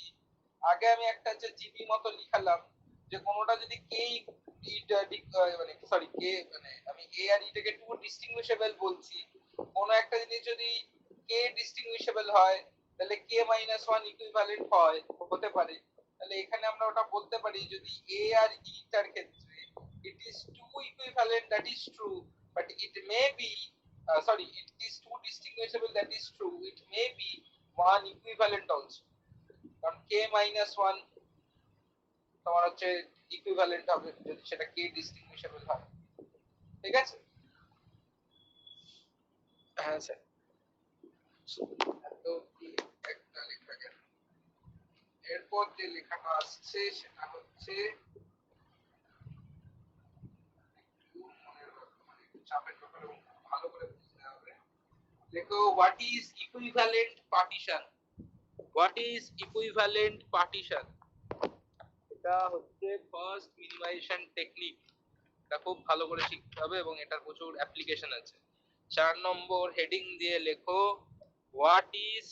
আগে আমি একটা হচ্ছে জিবি মতো লিখালাম যে কোনোটা যদি কে মানে সরি কে মানে আমি এ আর ইটাকে টু ডিস্টিংগুইশেবল বলছি, কোনো একটা জিনিস যদি কে ডিস্টিংগুইশেবল হয় তাহলে কে মাইনাস ওয়ান ইকুইভ্যালেন্ট হয় হতে পারে। তাহলে এখানে আমরা ওটা বলতে পারি যদি এ আর ইটার ক্ষেত্রে it is two equivalent, that is true, but it may be sorry, it is two distinguishable, that is true, it may be one equivalent also, কারণ k minus 1 তোমার হচ্ছে ইকুইভ্যালেন্ট হবে যদি সেটা k ডিস্টিংগুইশেবল হয়। ঠিক আছে? হ্যাঁ স্যার। তো কি একটা লেখা গেল, এরপর যে লেখাটা আসছে সেটা হচ্ছে একটু মনে রাখো, মানে একটু চাপের ব্যাপার এবং খুব ভালো করে বুঝতে হবে। দেখো what is equivalent partition. What is equivalent partition? এটা হচ্ছে ফার্স্ট মিনিমাইজেশন টেকনিক। এটা খুব ভালো করে শিখতে হবে এবং এটার প্রচুর অ্যাপ্লিকেশন আছে। 4 নম্বর হেডিং দিয়ে লেখো হোয়াট ইজ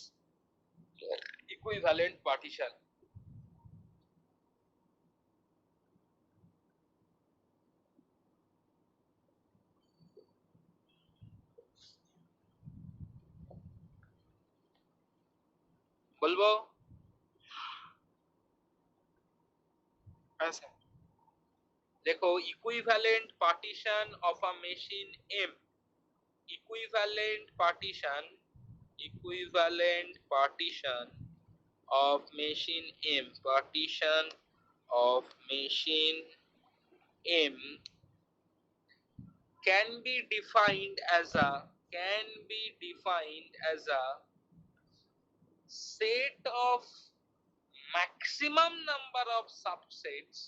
ইকুইভ্যালেন্ট পার্টিশন। বলবো? হ্যাঁ স্যার। দেখো equivalent partition of a machine M, equivalent partition of machine M, partition of machine M can be defined as a set of maximum number of subsets,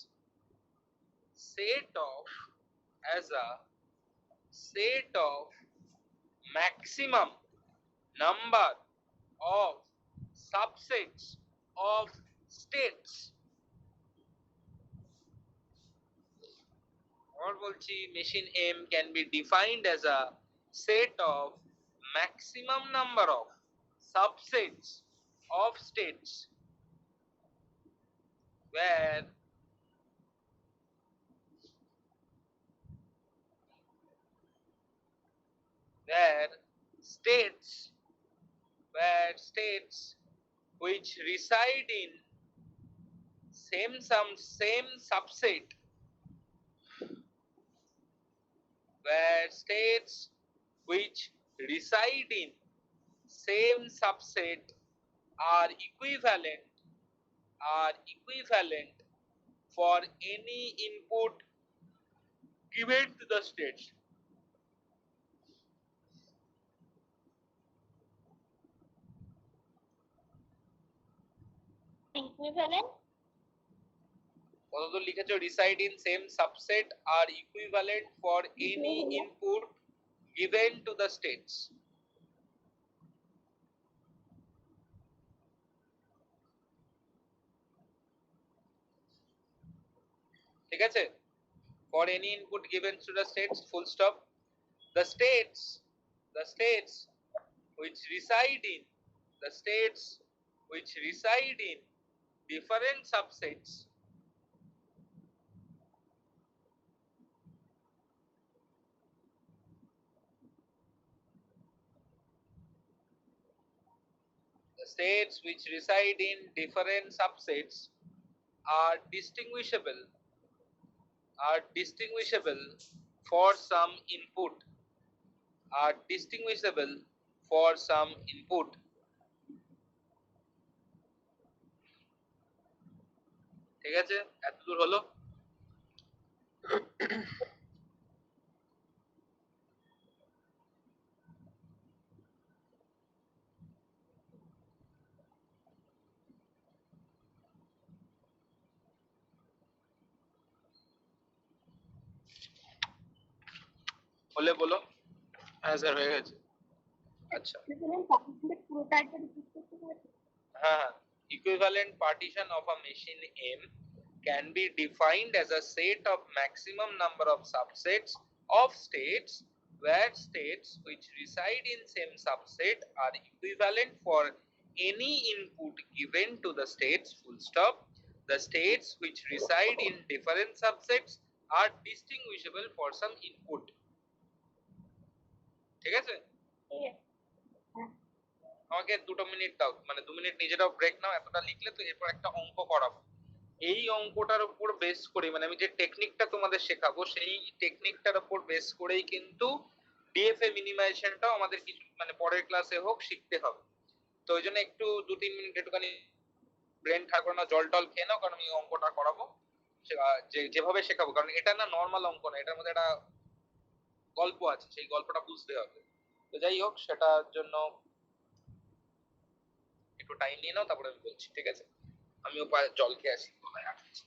set of maximum number of subsets of states। or বলছি machine M can be defined as a set of maximum number of subsets of states where states which reside in same subset, where states which reside in same subset are equivalent for any input given to the states। equivalent কতদূর লিখেছো? reside in same subset are equivalent for any input given to the states। ঠিক আছে? for any input given to the states, full stop। the states which reside in different subsets are distinguishable for some input ঠিক আছে? এতদূর হলো? হলে বলো। হ্যাঁ sir হয়ে গেছে। আচ্ছা, equivalent partition পুরোটা একবার repeat করতে পারবে? হ্যাঁ, equivalent partition of a machine M can be defined as a set of maximum number of subsets of states where states which reside in same subset are equivalent for any input given to the states full stop. The states which reside in different subsets are distinguishable for some input. ঠিক আছে, ঠিক আছে। আমাকে 2 minute দাও, মানে 2 minute নিজেরাও break নাও, এতটা লিখলে তো এরপর একটা অঙ্ক করাবো। এই অঙ্কটার উপর বেস করে, মানে আমি যে টেকনিকটা তোমাদের শেখাবো সেই টেকনিকটার উপর বেস করেই কিন্তু ডিএফএ মিনিমাইজেশনটাও আমাদের কিছু মানে পরের ক্লাসে হোক শিখতে হবে। তো ওই জন্য একটু 2-3 মিনিট একটুখানি ব্রেন থাকবে না, জল টল খেয়ে নাও, কারণ আমি অঙ্কটা করাবো যেভাবে শেখাবো, কারণ এটা না নর্মাল অঙ্ক না, এটার মধ্যে একটা গল্প আছে, সেই গল্পটা বুঝতে হবে। তো যাই হোক, সেটার জন্য একটু টাইম নিয়ে নাও, তারপরে আমি বলছি, ঠিক আছে? আমিও জল খেয়ে আসি, কোথায় আসছি।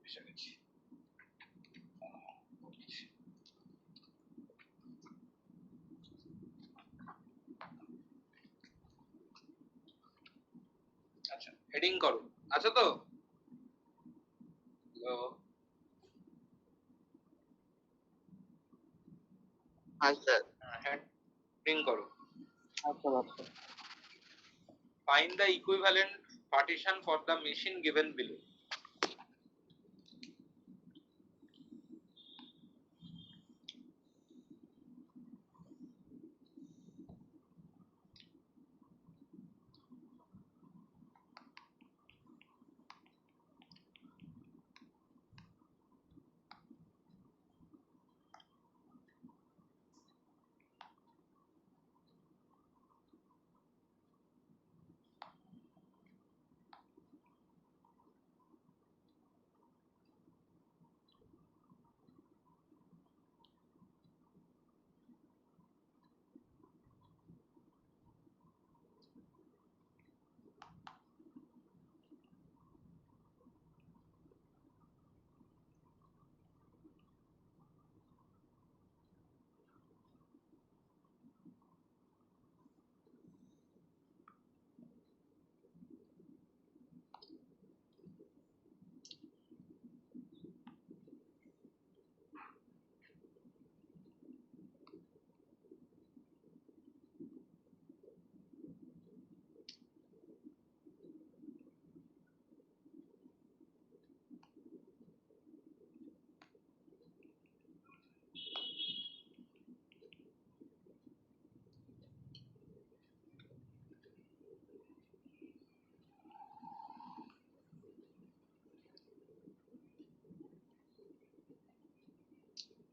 এসে গেছি। আচ্ছা, হেডিং করো, আছো তো? আচ্ছা হেডিং করো, আচ্ছা আচ্ছা find the equivalent partition for the machine given below.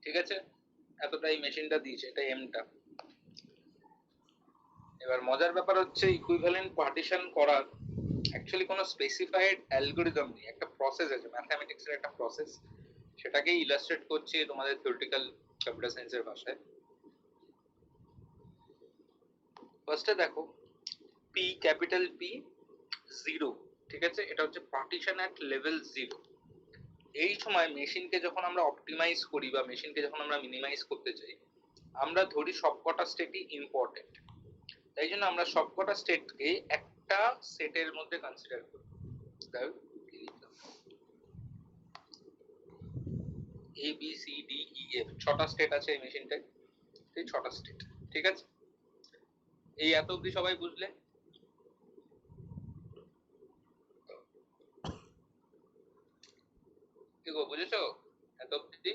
ঠিক আছে, এতটাই মেশিনটা দিয়েছে, এটা এমটা। এবার মজার ব্যাপার হচ্ছে ইকুইভ্যালেন্ট পার্টিশন করার অ্যাকচুয়ালি কোনো স্পেসিফাইড অ্যালগরিদম নেই, একটা প্রসেস আছে, ম্যাথমেটিক্স এর একটা প্রসেস, সেটাকেই ইলাস্ট্রেট করছি তোমাদের থিওরিটিক্যাল কম্পিউটার সায়েন্সের ভাষায়। ফার্স্টে দেখো পি ক্যাপিটাল পি 0, ঠিক আছে, এটা হচ্ছে পার্টিশন অ্যাট লেভেল 0। এই সময় মেশিনকে যখন আমরা অপটিমাইজ করি বা মেশিনকে যখন আমরা মিনিমাইজ করতে চাই, আমরা ধরি সবকটা স্টেটই ইম্পর্টেন্ট, তাই জন্য আমরা সবকটা স্টেটকে একটা সেটের মধ্যে কনসিডার করি। A B C D E F 6টা স্টেট আছে এই মেশিনটায়, এই 6টা স্টেট, ঠিক আছে। এই এত অবধি সবাই বুঝলে? কি গো, বুঝেছো এত অবধি?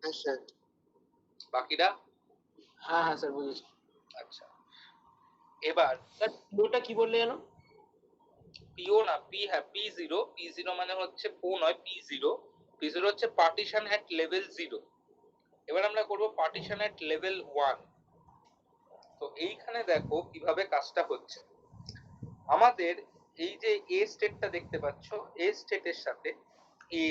হ্যাঁ স্যার। বাকিরা? হ্যাঁ হ্যাঁ স্যার বুঝেছি। আচ্ছা, এবার স্যার ওটা কি বললে জানো? পিও না পি, হ্যাঁ P0, P0 মানে হচ্ছে পো নয়, P0, P0 হচ্ছে পার্টিশন অ্যাট লেভেল 0। এবার আমরা করব পার্টিশন অ্যাট লেভেল 1। তো এইখানে দেখো কিভাবে কাজটা হচ্ছে। আমাদের এই যে এ স্টেটটা দেখতে পাচ্ছ, এ স্টেটের সাথে A,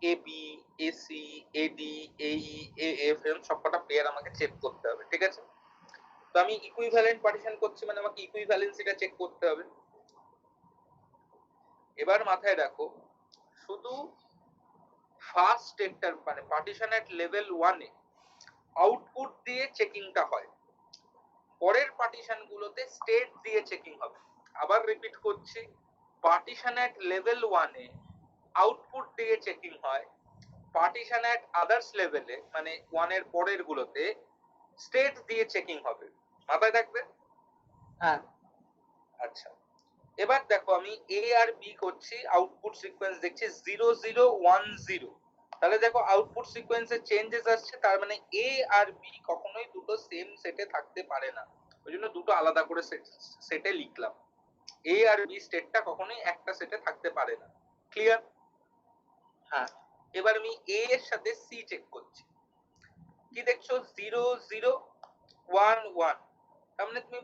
A B, A C, A D, A E, A F এরকম সবকটা পেয়ার আমাকে চেক করতে হবে, ঠিক আছে। তো আমি ইকুইভ্যালেন্ট পার্টিশন করছি মানে আমাকে ইকুইভ্যালেন্সিটা চেক করতে হবে। এবার মাথায় রাখো, শুধু ফার্স্ট স্টেটটার মানে পার্টিশন এট লেভেল 1 এ আউটপুট দিয়ে চেকিংটা হয়, পরের পার্টিশন গুলোতে স্টেট দিয়ে চেকিং হবে। আবার রিপিট করছি, পার্টিশন এট লেভেল 1 এ আউটপুট দিয়ে চেকিং হয়, পার্টিশন এট আদার্স লেভেলে মানে 1 এর পরের গুলোতে স্টেট দিয়ে চেকিং হবে। মাথায় থাকবে? হ্যাঁ। আচ্ছা, এবার দেখো আমি এ আর বি করছি, আউটপুট সিকোয়েন্স দেখছি 0 0 1 0। তাহলে দেখো আউটপুট সিকোয়েন্সে চেঞ্জেস আসছে, তার মানে এ আর বি কখনোই দুটো সেম সেটে থাকতে পারে না, ওই জন্য দুটো আলাদা করে সেটে লিখলাম। এ আর বি স্টেটটা কখনোই একটা সেটে থাকতে পারে না। ক্লিয়ার? হ্যাঁ, এবার আমি এ এর সাথে সি চেক করছি। কি দেখছো? 0 0 1 1। তার মানে তুমি